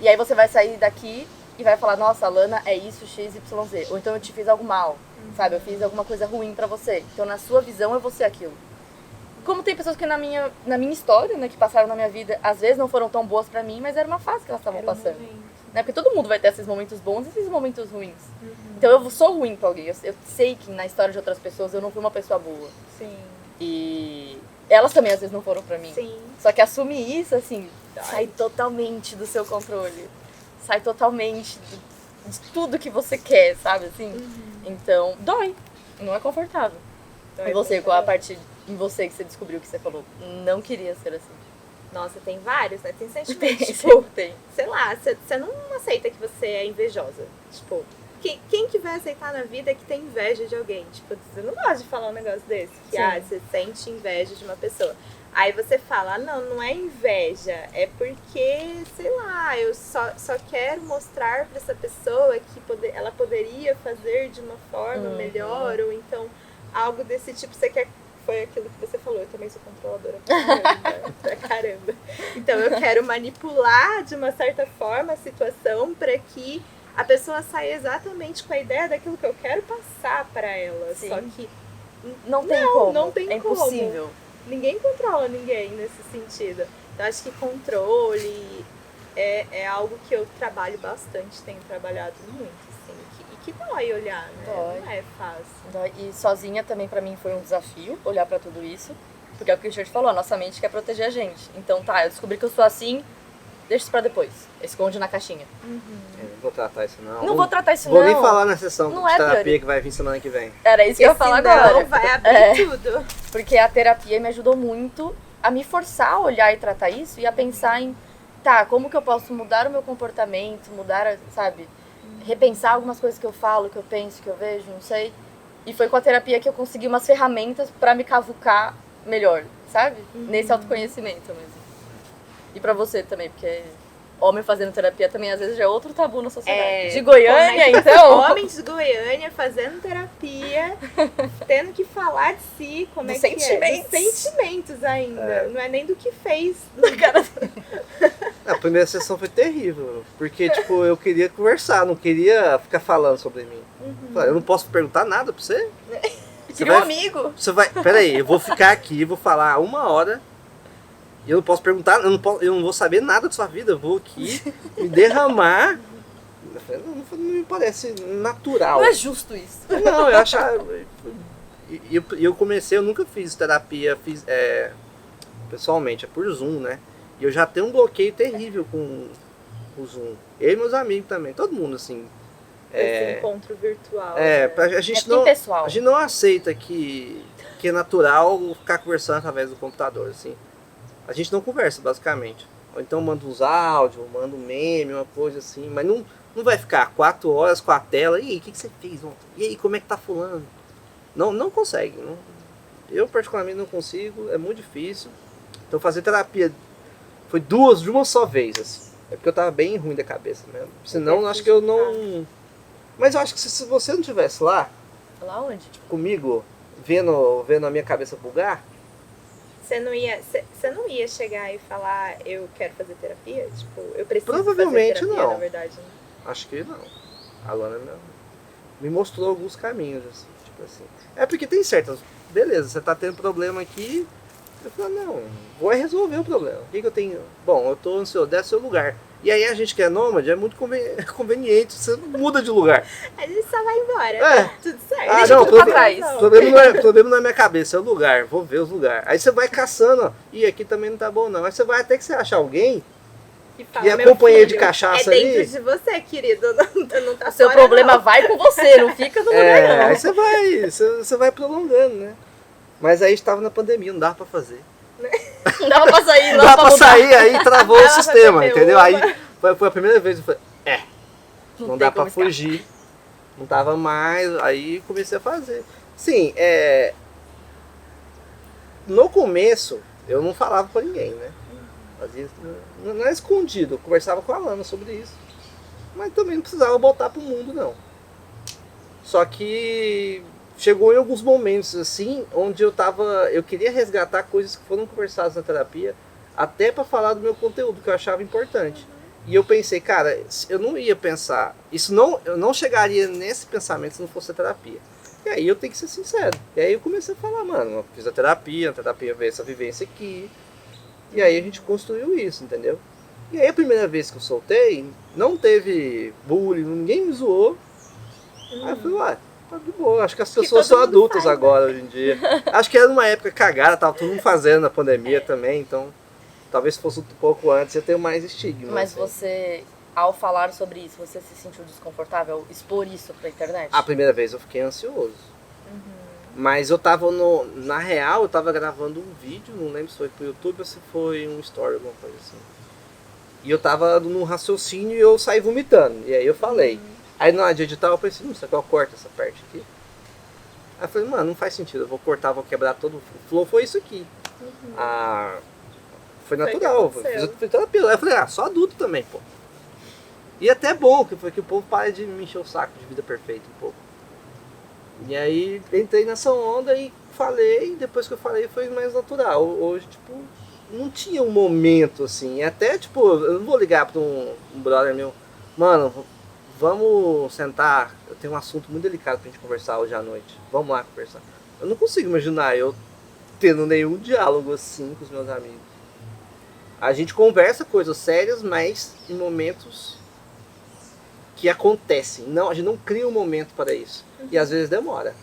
E aí você vai sair daqui e vai falar, nossa, a Lana é isso, XYZ. Ou então eu te fiz algo mal, sabe? Eu fiz alguma coisa ruim pra você. Então, na sua visão, eu vou ser aquilo. Como tem pessoas que na minha história, né, que passaram na minha vida, às vezes não foram tão boas pra mim, mas era uma fase que elas estavam passando. Né? Porque todo mundo vai ter esses momentos bons e esses momentos ruins. Então eu sou ruim pra alguém. Eu sei que na história de outras pessoas eu não fui uma pessoa boa. Sim. E elas também às vezes não foram pra mim. Sim. Só que assumir isso, assim, sai totalmente do seu controle. Sai totalmente de tudo que você quer, sabe, assim? Então, dói. Não é confortável. Dói E você, muito, qual a né? parte em você que você descobriu que você falou? Não queria ser assim. Nossa, tem vários, né? Tem Tem, sentimentos, tipo, tipo, tem. sei lá, você não aceita que você é invejosa. Tipo, quem que vai aceitar na vida é que tem inveja de alguém? Tipo, você não gosta de falar um negócio desse. Que, Sim. você sente inveja de uma pessoa. Aí você fala, não é inveja. É porque, sei lá, eu só quero mostrar pra essa pessoa que ela poderia fazer de uma forma melhor. Ou então, algo desse tipo, você quer... Foi aquilo que você falou, eu também sou controladora pra caramba. Então eu quero manipular de uma certa forma a situação para que a pessoa saia exatamente com a ideia daquilo que eu quero passar para ela. Sim. Só que Não tem como. não tem é como. impossível. Ninguém controla ninguém nesse sentido. Então acho que controle é algo que eu trabalho bastante, tenho trabalhado muito, assim, e que dói olhar, né? Dói. Não é fácil. E sozinha também pra mim foi um desafio olhar pra tudo isso. Porque é o que o Richard falou, a nossa mente quer proteger a gente. Então tá, eu descobri que eu sou assim, deixa isso pra depois. Esconde na caixinha. Eu não vou tratar isso não. Não vou tratar isso Vou não. nem falar na sessão Não de é terapia priori. que vai vir semana que vem. Era isso que eu ia falar agora. Vai abrir tudo. Porque a terapia me ajudou muito a me forçar a olhar e tratar isso e a pensar em, tá, como que eu posso mudar o meu comportamento, mudar, sabe, repensar algumas coisas que eu falo, que eu penso, que eu vejo, não sei. E foi com a terapia que eu consegui umas ferramentas pra me cavucar melhor, sabe? Nesse autoconhecimento mesmo. E pra você também, porque homem fazendo terapia também às vezes já é outro tabu na sociedade. De Goiânia, então? Homens de Goiânia fazendo terapia, tendo que falar de si, como Dos é que sentimentos. é. Dos sentimentos ainda. Não é nem do que fez. A primeira sessão foi terrível, porque tipo, eu queria conversar, não queria ficar falando sobre mim. Falei, eu não posso perguntar nada pra você? Queria um amigo. Você vai. Peraí, eu vou ficar aqui, vou falar 1 hora. E eu não posso perguntar, eu não vou saber nada da sua vida, eu vou aqui me derramar. Eu falei, não me parece natural. Não é justo isso. Não, eu achava. E eu comecei, eu nunca fiz terapia pessoalmente, é por Zoom, né? E eu já tenho um bloqueio terrível com o Zoom. Eu e meus amigos também, todo mundo assim. Esse encontro virtual. A gente não, pessoal. a gente não aceita que é natural ficar conversando através do computador, assim. A gente não conversa, basicamente. Ou então manda uns áudios, manda um meme, uma coisa assim, mas não vai ficar 4 horas com a tela. E aí, o que você fez ontem? E aí, como é que tá fulano? Não consegue. Eu, particularmente, não consigo, é muito difícil. Então, fazer terapia foi 2 de uma só vez, assim. É porque eu tava bem ruim da cabeça mesmo. Senão, eu acho que eu não... Mas eu acho que se você não estivesse lá, Lá onde? comigo, vendo a minha cabeça bugar, Você não ia chegar e falar, eu quero fazer terapia? Tipo, eu preciso Provavelmente fazer terapia, não. na verdade. acho que não. A Luana me mostrou alguns caminhos, assim, tipo assim. É porque tem certas... Beleza, você tá tendo problema aqui... Eu falo, não, vou resolver o problema. O que eu tenho? Bom, eu tô no seu lugar. E aí a gente que é nômade é muito conveniente, você muda de lugar. A gente só vai embora. É. Tudo certo. Ah, Deixa não, tudo pra trás. o problema não é minha cabeça, é o lugar. Vou ver os lugares. Aí você vai caçando, ó. E aqui também não tá bom, não. Aí você vai até que você achar alguém. fala, E a "Meu companhia de filho, cachaça é dentro ali?" de você, querido. Não tá O seu fora, problema não. vai com você, não fica no lugar, não. Aí você vai prolongando, né? Mas aí estava na pandemia, não dava pra fazer. Não dava pra sair, Não dava pra mudar. sair, aí travou o Dava pra sistema, beber entendeu? uma. Aí foi a primeira vez que eu falei, não tem dá pra como escapar. fugir. Não tava mais, aí comecei a fazer. Sim, no começo eu não falava pra ninguém, né? Fazia, não é escondido, eu conversava com a Lana sobre isso. Mas também não precisava botar pro mundo, não. Só que chegou em alguns momentos assim, onde eu queria resgatar coisas que foram conversadas na terapia, até pra falar do meu conteúdo, que eu achava importante. E eu pensei, cara, eu não ia pensar, eu não chegaria nesse pensamento se não fosse a terapia. E aí eu tenho que ser sincero. E aí eu comecei a falar, mano, eu fiz a terapia veio essa vivência aqui. E aí a gente construiu isso, entendeu? E aí a primeira vez que eu soltei, não teve bullying, ninguém me zoou. Aí eu falei, ué, tá de boa, acho que as pessoas são adultas agora hoje em dia. Acho que era uma época cagada, tava todo mundo fazendo na pandemia também, então talvez fosse um pouco antes, ia ter mais estigma. Mas assim. você, ao falar sobre isso, você se sentiu desconfortável expor isso pra internet? A primeira vez eu fiquei ansioso. Mas eu tava na real, eu tava gravando um vídeo, não lembro se foi pro YouTube ou se foi um story, alguma coisa assim. E eu tava num raciocínio e eu saí vomitando. E aí eu falei. Aí na hora de editar eu pensei, será que eu corto essa parte aqui? Aí eu falei, mano, não faz sentido, eu vou cortar, vou quebrar todo o flow, foi isso aqui. Foi natural, fiz terapia. Aí eu falei, só adulto também, pô. E até bom, que foi que o povo para de me encher o saco de vida perfeita um pouco. E aí entrei nessa onda e falei, depois que eu falei foi mais natural. Hoje, tipo, não tinha um momento assim. Até, tipo, eu não vou ligar pra um brother meu, mano, vamos sentar, eu tenho um assunto muito delicado pra gente conversar hoje à noite. Vamos lá conversar. Eu não consigo imaginar eu tendo nenhum diálogo assim com os meus amigos. A gente conversa coisas sérias, mas em momentos que acontecem. Não, a gente não cria um momento para isso. E às vezes demora.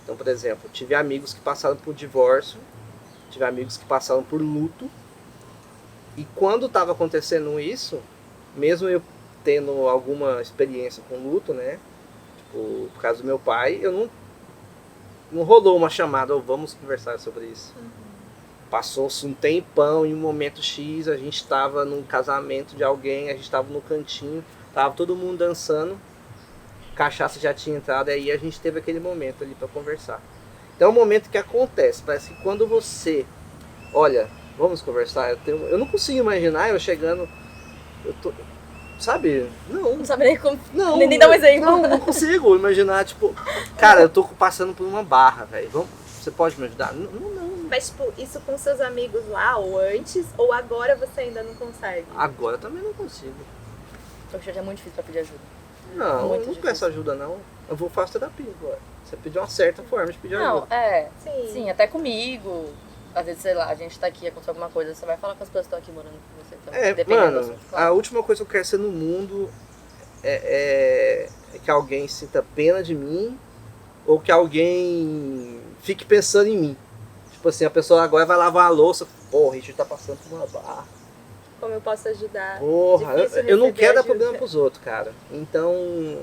Então, por exemplo, tive amigos que passaram por divórcio, tive amigos que passaram por luto. E quando estava acontecendo isso, mesmo eu tendo alguma experiência com luto, né? Tipo, por causa do meu pai, eu não rolou uma chamada, vamos conversar sobre isso. Passou-se um tempão, em um momento X, a gente estava num casamento de alguém, a gente estava no cantinho, tava todo mundo dançando, cachaça já tinha entrado, aí a gente teve aquele momento ali para conversar. Então é um momento que acontece, parece que quando você, olha, vamos conversar, eu não consigo imaginar eu chegando, sabe? Não sabe nem como, não, nem dar um exemplo. Não consigo imaginar, tipo, cara, eu tô passando por uma barra, velho, você pode me ajudar? Não. Mas, tipo, isso com seus amigos lá, ou antes, ou agora você ainda não consegue? Agora também não consigo. Poxa, já é muito difícil pra pedir ajuda. Não, muito eu não difícil. peço ajuda, não. Eu vou fazer terapia agora. Você pediu uma certa forma de pedir Não, ajuda. sim, até comigo. Às vezes, sei lá, a gente tá aqui, aconteceu alguma coisa, você vai falar com as pessoas que estão aqui morando com você também. Dependendo do Mano, assunto, claro. a última coisa que eu quero ser no mundo é que alguém sinta pena de mim ou que alguém fique pensando em mim. Tipo assim, a pessoa agora vai lavar a louça, porra, a gente tá passando por uma barra. Como eu posso ajudar? Porra, Difícil eu não receber quero dar ajuda. problema pros outros, cara. Então,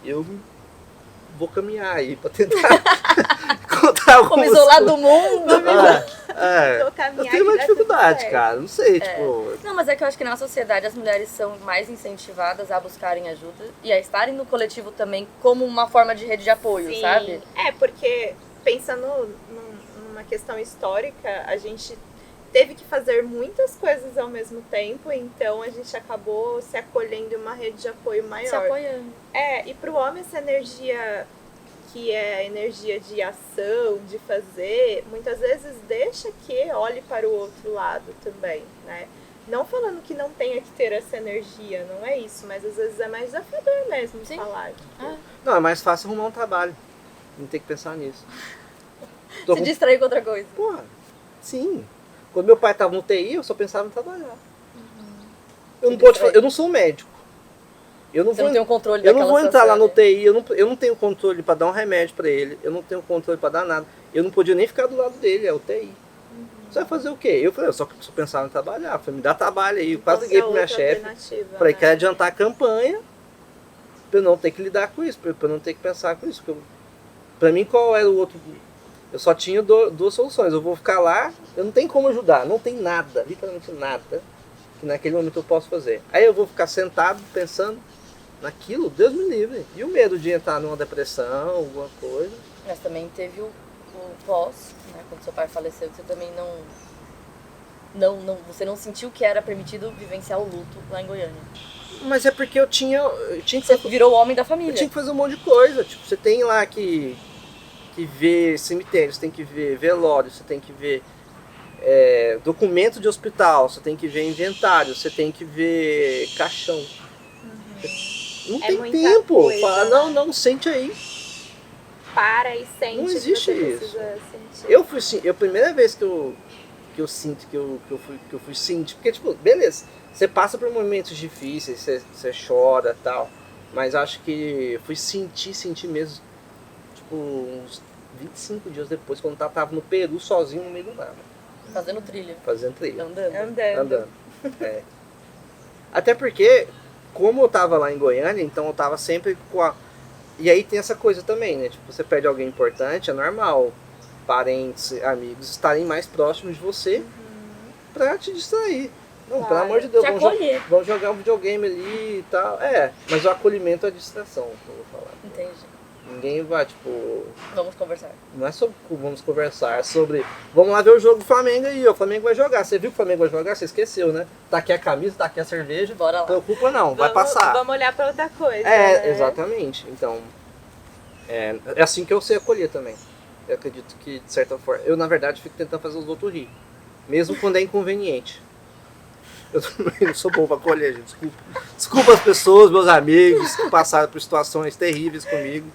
eu vou caminhar aí pra tentar encontrar alguma Como isolar do mundo. Vou caminhar eu tenho uma que dá tudo dificuldade, certo. cara. Não sei, tipo... Não, mas é que eu acho que na sociedade as mulheres são mais incentivadas a buscarem ajuda e a estarem no coletivo também como uma forma de rede de apoio, Sim. sabe? Porque pensando numa questão histórica, a gente teve que fazer muitas coisas ao mesmo tempo, então a gente acabou se acolhendo em uma rede de apoio maior. Se apoiando. E pro homem essa energia que é a energia de ação, de fazer, muitas vezes deixa que olhe para o outro lado também, né? Não falando que não tenha que ter essa energia, não é isso, mas às vezes é mais desafiador mesmo Sim. falar. Tipo, Não, é mais fácil arrumar um trabalho. Não tem que pensar nisso. Se distrair com outra coisa. Porra, sim. Quando meu pai tava no TI, eu só pensava em trabalhar. Eu não sou um médico. Você não tem o controle Eu não daquela vou entrar lá no situação, né? TI, eu não tenho controle pra dar um remédio pra ele, eu não tenho controle pra dar nada. Eu não podia nem ficar do lado dele, é o TI. Você vai fazer o quê? Eu falei, eu só pensava em trabalhar. Eu falei, me dá trabalho aí. Eu quase liguei pro minha chefe. Falei, quero adiantar a campanha pra eu não ter que lidar com isso, pra eu não ter que pensar com isso. Porque pra mim, qual era o outro... Eu só tinha duas soluções. Eu vou ficar lá, eu não tenho como ajudar, não tem nada, literalmente nada, que naquele momento eu posso fazer. Aí eu vou ficar sentado pensando naquilo, Deus me livre. E o medo de entrar numa depressão, alguma coisa. Mas também teve o pós, né? Quando seu pai faleceu, você também você não sentiu que era permitido vivenciar o luto lá em Goiânia. Mas é porque eu tinha que Você virou o homem da família. Eu tinha que fazer um monte de coisa. Tipo, você tem lá que ver cemitérios, tem que ver velório, você tem que ver documento de hospital, você tem que ver inventário, você tem que ver caixão. Não É tem muita tempo. coisa, Fala, né? não, sente aí. Para e sente. Não o que existe você isso. precisa sentir. A primeira vez que eu sinto que eu fui sentir, porque tipo, beleza, você passa por momentos difíceis, você chora e tal, mas acho que eu fui sentir mesmo, tipo, uns 25 dias depois, quando eu tava no Peru sozinho no meio do nada, Fazendo trilha. fazendo trilha, Andando. É. Até porque, como eu tava lá em Goiânia, então eu tava sempre com a... E aí tem essa coisa também, né? Tipo, você perde alguém importante, é normal parentes, amigos estarem mais próximos de você pra te distrair. Não, Claro. pelo amor de Deus, Te acolher. vamos jogar um videogame ali e tal. Mas o acolhimento é a distração, que eu vou falar. Entendi. Ninguém vai, tipo... Vamos conversar. Não é sobre vamos conversar, é sobre... Vamos lá ver o jogo do Flamengo aí, ó. O Flamengo vai jogar. Você viu que o Flamengo vai jogar? Você esqueceu, né? Tá aqui a camisa, tá aqui a cerveja. Bora lá. Não preocupa não, vai passar. Vamos olhar pra outra coisa. né? Exatamente. Então, é assim que eu sei acolher também. Eu acredito que, de certa forma... Eu, na verdade, fico tentando fazer os outros rir. Mesmo quando é inconveniente. Eu também não sou bom pra acolher, gente. Desculpa. Desculpa as pessoas, meus amigos, que passaram por situações terríveis comigo.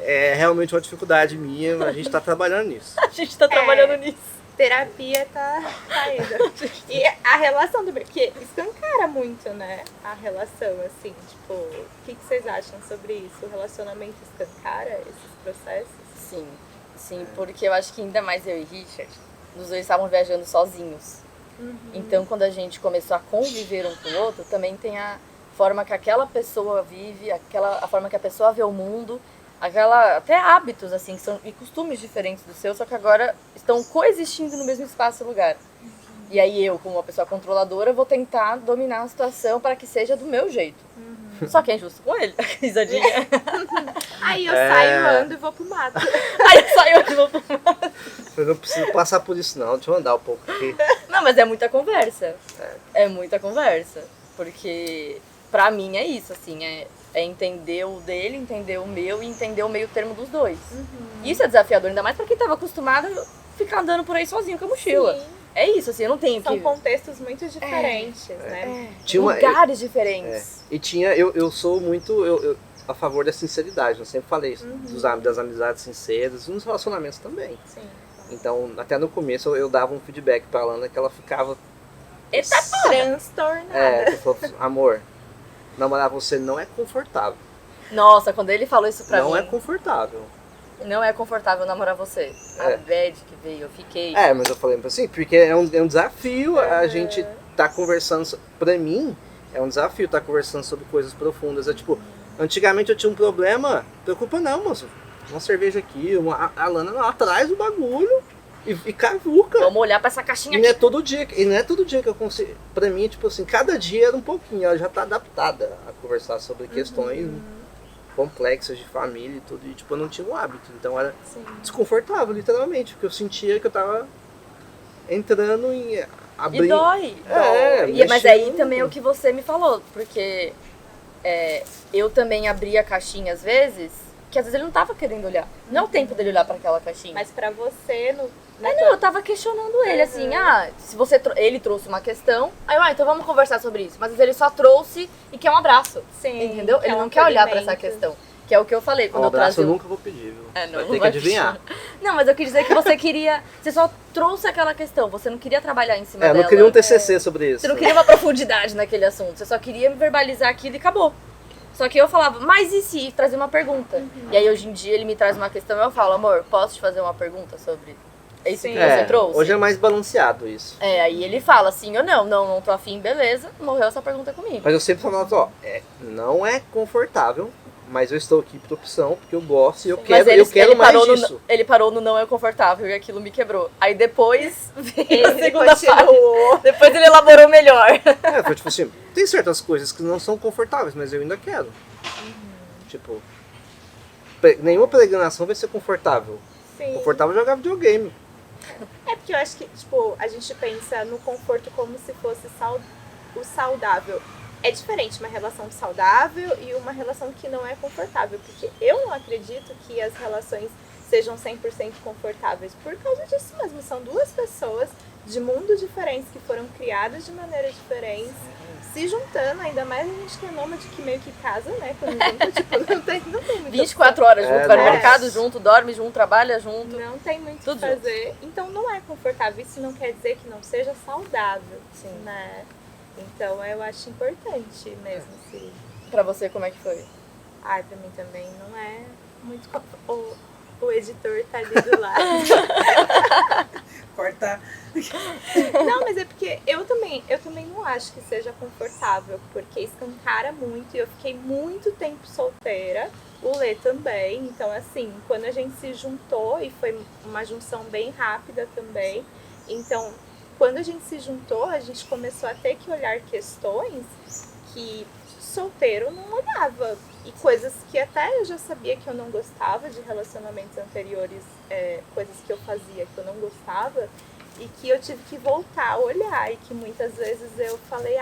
É realmente uma dificuldade minha, mas a gente tá trabalhando nisso. A gente tá trabalhando nisso. Terapia tá indo. E a relação também, porque escancara muito, né? A relação, assim, tipo, o que vocês acham sobre isso? O relacionamento escancara esses processos? Sim, porque eu acho que ainda mais eu e Richard, os dois estavam viajando sozinhos. Então, quando a gente começou a conviver um com o outro, também tem a forma que aquela pessoa vive, a forma que a pessoa vê o mundo, até hábitos, assim, e costumes diferentes do seu, só que agora estão coexistindo no mesmo espaço e lugar. E aí eu, como uma pessoa controladora, vou tentar dominar a situação para que seja do meu jeito. Só que é injusto com ele, risadinha. Aí eu saio, ando e vou pro mato. Aí eu saio e vou pro mato. Eu não preciso passar por isso não, deixa eu andar um pouco aqui. Não, mas é muita conversa. É muita conversa. Porque pra mim é isso, assim, é entender o dele, entender o meu e entender o meio termo dos dois. Isso é desafiador, ainda mais pra quem tava acostumado a ficar andando por aí sozinho com a mochila. Sim. É isso, assim, eu não tenho São que... contextos muito diferentes, né? Lugares diferentes. E tinha, eu sou muito a favor da sinceridade, eu sempre falei isso, das amizades sinceras, nos relacionamentos também. Sim. Então, até no começo eu dava um feedback pra Lana que ela ficava... Eita, transtornada. Eu falava, amor, namorar você não é confortável. Nossa, quando ele falou isso pra mim... Não é confortável. Não é confortável namorar você. A bad que veio, eu fiquei... Mas eu falei assim, porque é um desafio a gente tá conversando... Pra mim, é um desafio tá conversando sobre coisas profundas. É tipo, antigamente eu tinha um problema, preocupa não, moço. Uma cerveja aqui, a Lana lá traz o bagulho e cavuca. Vamos olhar pra essa caixinha E não é aqui. todo dia que eu consigo... Pra mim, tipo assim, cada dia era um pouquinho. Ela já tá adaptada a conversar sobre questões complexas de família e tudo. E tipo, eu não tinha um hábito. Então era desconfortável, literalmente. Porque eu sentia que eu tava entrando em... E dói. Mas aí também é o que você me falou. Porque eu também abri a caixinha às vezes, que às vezes ele não tava querendo olhar. Não é o tempo dele olhar pra aquela caixinha. Mas pra você... Não, eu tava questionando ele, assim, se você ele trouxe uma questão, aí eu, então vamos conversar sobre isso. Mas às vezes ele só trouxe e quer um abraço, entendeu? Ele não quer olhar pra essa questão, que é o que eu falei quando Um eu abraço trazia... eu nunca vou pedir, viu? Não, vai ter que adivinhar. Não, mas eu quis dizer que você queria, você só trouxe aquela questão, você não queria trabalhar em cima dela. Eu não queria um TCC sobre isso. Você não queria uma profundidade naquele assunto, você só queria verbalizar aquilo e acabou. Só que eu falava, mas e se trazer uma pergunta? E aí hoje em dia ele me traz uma questão e eu falo, amor, posso te fazer uma pergunta sobre... É isso que você trouxe? Hoje é mais balanceado isso. Aí ele fala assim, eu não tô afim, beleza, morreu essa pergunta comigo. Mas eu sempre falava, não é confortável, mas eu estou aqui por opção, porque eu gosto e eu quero mais disso. Ele parou no não é confortável e aquilo me quebrou. Aí depois veio a Ele segunda parte. continuou. Depois ele elaborou melhor. Foi tipo assim, tem certas coisas que não são confortáveis, mas eu ainda quero. Tipo, nenhuma peregrinação vai ser confortável. Sim. Confortável é jogar videogame. É porque eu acho que, tipo, a gente pensa no conforto como se fosse o saudável. É diferente uma relação saudável e uma relação que não é confortável. Porque eu não acredito que as relações sejam 100% confortáveis. Por causa disso mesmo, são duas pessoas de mundos diferentes que foram criadas de maneiras diferentes, se juntando, ainda mais a gente que é nômade que meio que casa, né? Quando junta, tipo, não tem muita 24 horas junto, vai no nossa. mercado junto, dorme junto, trabalha junto. Não tem muito o Tudo que fazer. Então não é confortável. Isso não quer dizer que não seja saudável, Sim. né? Então eu acho importante mesmo. Assim. Pra você, como é que foi? Ai, pra mim também não é muito... O editor tá ali do lado. Corta. Não, mas é porque eu também não acho que seja confortável, porque escancara muito e eu fiquei muito tempo solteira, o Lê também, então assim, quando a gente se juntou, e foi uma junção bem rápida também, então quando a gente se juntou, a gente começou a ter que olhar questões que solteiro não olhava, e coisas que até eu já sabia que eu não gostava de relacionamentos anteriores, coisas que eu fazia que eu não gostava, e que eu tive que voltar a olhar, e que muitas vezes eu falei,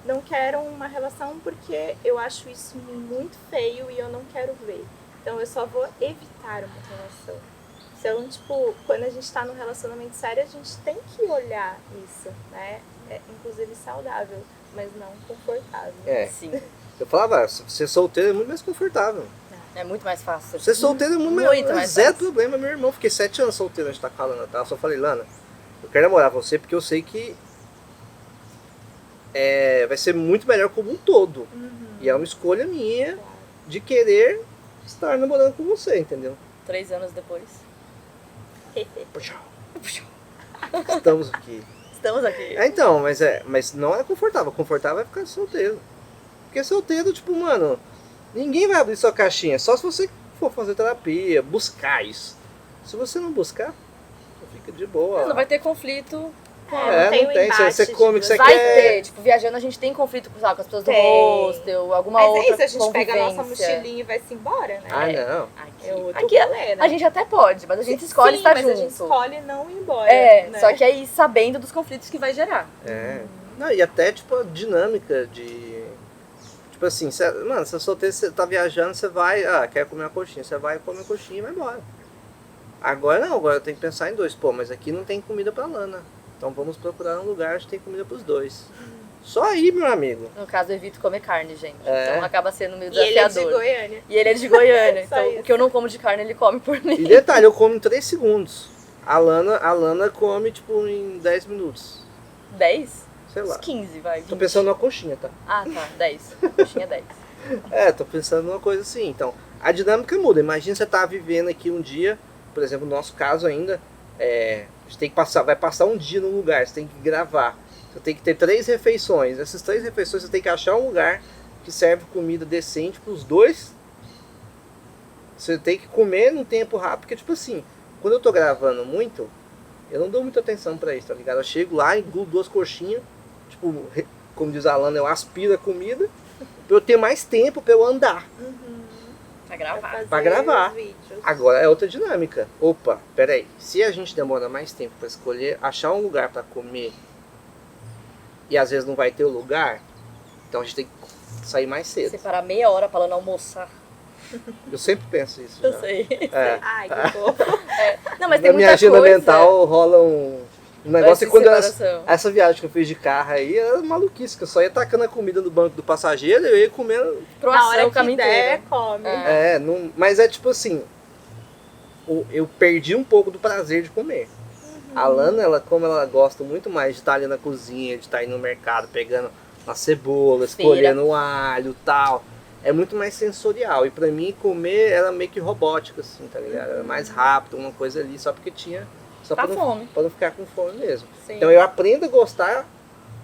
não quero uma relação porque eu acho isso muito feio e eu não quero ver. Então eu só vou evitar uma relação. Então, tipo, quando a gente tá num relacionamento sério, a gente tem que olhar isso, né? É, inclusive saudável, mas não confortável. Sim. Eu falava, ser solteiro é muito mais confortável. É muito mais fácil. Ser solteiro é muito Muito mais mais zero fácil. problema, meu irmão. Fiquei 7 anos solteiro antes de estar com a Lana, tá? Eu só falei, Lana, eu quero namorar você porque eu sei que vai ser muito melhor como um todo. E é uma escolha minha de querer estar namorando com você, entendeu? 3 anos depois. Puxa. Estamos aqui. Estamos aqui. Então, mas não é confortável. Confortável é ficar solteiro. Porque solteiro, tipo, mano, ninguém vai abrir sua caixinha. Só se você for fazer terapia, buscar isso. Se você não buscar, fica de boa. Não vai ter conflito. Não tem o tem. embate Você come o que você Vai quer. ter, tipo, viajando a gente tem conflito com as pessoas do Tem. hostel, alguma Mas outra é isso, a gente pega a nossa convivência. mochilinha e vai se embora, né? Ah, não. É outro Aqui rolê, né? a gente até pode, mas a gente escolhe Sim, estar mas junto. a gente escolhe não ir embora. né? Só que aí sabendo dos conflitos que vai gerar. Não, e até, tipo, a dinâmica de... Tipo assim, mano, você é solteiro, você tá viajando, você vai... quer comer uma coxinha. Você vai comer uma coxinha e vai embora. Agora não, agora eu tenho que pensar em dois. Pô, mas aqui não tem comida pra Lana. Então vamos procurar um lugar onde tem comida pros dois. Só aí, meu amigo. No caso, eu evito comer carne, gente. É. Então acaba sendo meio E ele é de desafiador. Goiânia. E ele é de Goiânia. Só Então isso. o que eu não como de carne, ele come por mim. E detalhe, eu como em 3 segundos. A Lana come, tipo, em 10 minutos. 10? Sei Uns lá. 15, vai. 20. Tô pensando numa coxinha, tá? Ah, tá. 10. Coxinha 10. Tô pensando numa coisa assim. Então, a dinâmica muda. Imagina você tá vivendo aqui um dia, por exemplo, no nosso caso ainda, a gente tem que vai passar um dia num lugar, você tem que gravar. Você tem que ter 3 refeições. Essas 3 refeições você tem que achar um lugar que serve comida decente pros dois. Você tem que comer num tempo rápido, porque tipo assim, quando eu tô gravando muito, eu não dou muita atenção pra isso, tá ligado? Eu chego lá, engulo 2 coxinhas, tipo, como diz a Lana, eu aspiro a comida, pra eu ter mais tempo pra eu andar. Pra gravar. fazer Pra gravar. os vídeos. Agora é outra dinâmica. Opa, peraí. Se a gente demora mais tempo pra escolher, achar um lugar pra comer e às vezes não vai ter o lugar, então a gente tem que sair mais cedo. Separar meia hora pra Lana almoçar. Eu sempre penso isso. Eu já. sei. Ai, que fofo. Não, mas tem Na minha muita agenda coisa. mental rola um negócio. Essa E quando separação. essa viagem que eu fiz de carro aí era maluquice, que eu só ia tacando a comida no banco do passageiro e eu ia comendo. Croação Na hora o que caminho der, inteiro. come. Mas é tipo assim, eu perdi um pouco do prazer de comer. A Lana, ela, como ela gosta muito mais de estar ali na cozinha, de estar aí no mercado pegando uma cebola, escolhendo o alho e tal, é muito mais sensorial. E pra mim, comer era meio que robótico, assim, tá ligado? Era mais rápido, uma coisa ali, só porque tinha... Só Tá pra fome. Pra não ficar com fome mesmo. Sim. Então eu aprendo a gostar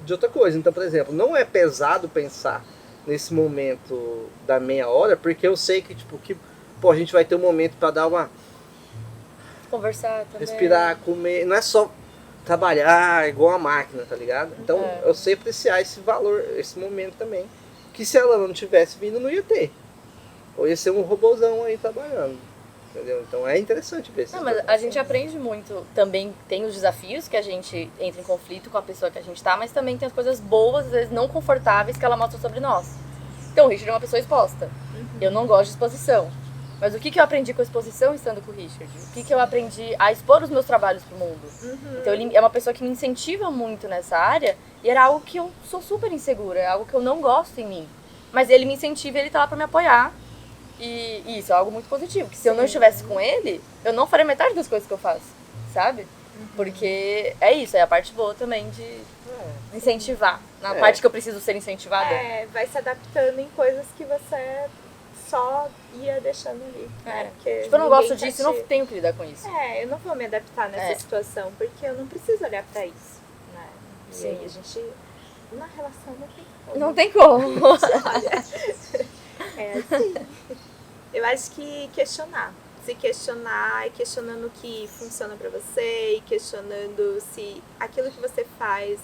de outra coisa. Então, por exemplo, não é pesado pensar nesse momento da meia hora, porque eu sei que, tipo, a gente vai ter um momento pra dar uma... Conversar também. respirar, comer, não é só trabalhar igual a máquina, tá ligado? Então eu sei apreciar esse valor, esse momento também, que se ela não tivesse vindo, não ia ter. Ou ia ser um robozão aí trabalhando, entendeu? Então é interessante ver isso. Não, mas a gente aprende muito. Também tem os desafios que a gente entra em conflito com a pessoa que a gente tá, mas também tem as coisas boas, às vezes não confortáveis, que ela mostra sobre nós. Então o Richard é uma pessoa exposta. Eu não gosto de exposição. Mas o que eu aprendi com a exposição estando com o Richard? O que eu aprendi a expor os meus trabalhos pro mundo? Então ele é uma pessoa que me incentiva muito nessa área e era algo que eu sou super insegura, é algo que eu não gosto em mim. Mas ele me incentiva e ele tá lá pra me apoiar. E isso é algo muito positivo, que se eu não estivesse com ele, eu não faria metade das coisas que eu faço, sabe? Porque é isso, é a parte boa também de incentivar. Na parte que eu preciso ser incentivada. Vai se adaptando em coisas que você só ia deixando ali. Né? Tipo, eu não gosto disso, eu não tenho que lidar com isso. Eu não vou me adaptar nessa situação, porque eu não preciso olhar pra isso. Né? E aí a gente, na relação, não tem como. Não tem como. Olha, é assim. Eu acho que questionar. Se questionar e questionando o que funciona pra você e questionando se aquilo que você faz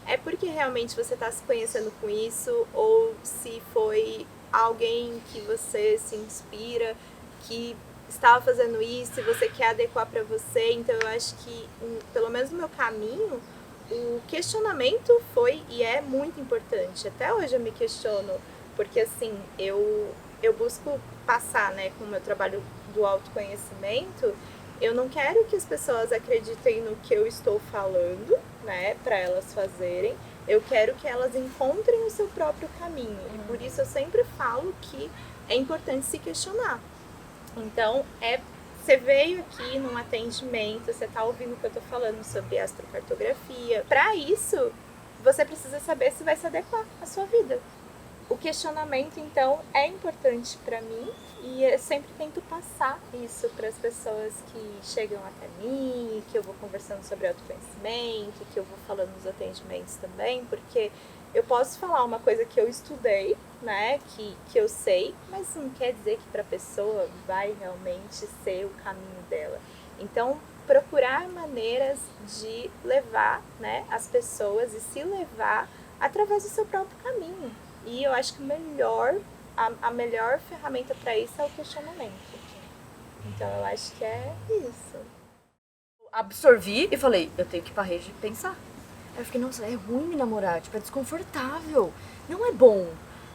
é porque realmente você tá se conhecendo com isso ou se foi alguém que você se inspira, que estava fazendo isso e você quer adequar para você. Então eu acho que, pelo menos no meu caminho, o questionamento foi e é muito importante. Até hoje eu me questiono, porque assim, eu busco passar, né, com o meu trabalho do autoconhecimento, eu não quero que as pessoas acreditem no que eu estou falando, né, para elas fazerem. Eu quero que elas encontrem o seu próprio caminho. E por isso eu sempre falo que é importante se questionar. Então, você veio aqui num atendimento, você está ouvindo o que eu estou falando sobre astrocartografia. Para isso, você precisa saber se vai se adequar à sua vida. O questionamento, então, é importante para mim e eu sempre tento passar isso para as pessoas que chegam até mim, que eu vou conversando sobre autoconhecimento, que eu vou falando nos atendimentos também, porque eu posso falar uma coisa que eu estudei, né, que eu sei, mas não quer dizer que para a pessoa vai realmente ser o caminho dela. Então, procurar maneiras de levar, né, as pessoas e se levar através do seu próprio caminho. E eu acho que a melhor ferramenta para isso é o questionamento. Então eu acho que é isso. Absorvi e falei, eu tenho que ir pra rede pensar. Aí eu fiquei, nossa, é ruim me namorar, tipo, é desconfortável, não é bom,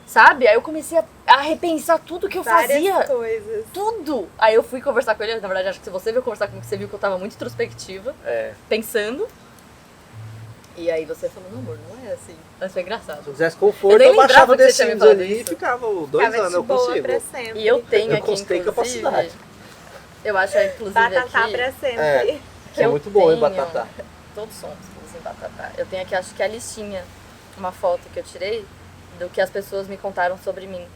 sabe? Aí eu comecei a repensar tudo que eu fazia. Várias coisas. Tudo! Aí eu fui conversar com ele, na verdade acho que se você veio conversar comigo, você viu que eu tava muito introspectiva, pensando. E aí você falou, não amor, não é assim. Mas foi engraçado. Se eu quisesse conforto, eu baixava The Sims ali e ficava 2 anos, eu consigo. Pra sempre. E eu tenho Eu aqui, constei capacidade. Eu acho, inclusive, Batatá aqui... pra sempre. É muito bom, hein, Batatá. Todos somos em Batatá. Eu tenho aqui, acho que a listinha, uma foto que eu tirei do que as pessoas me contaram sobre mim.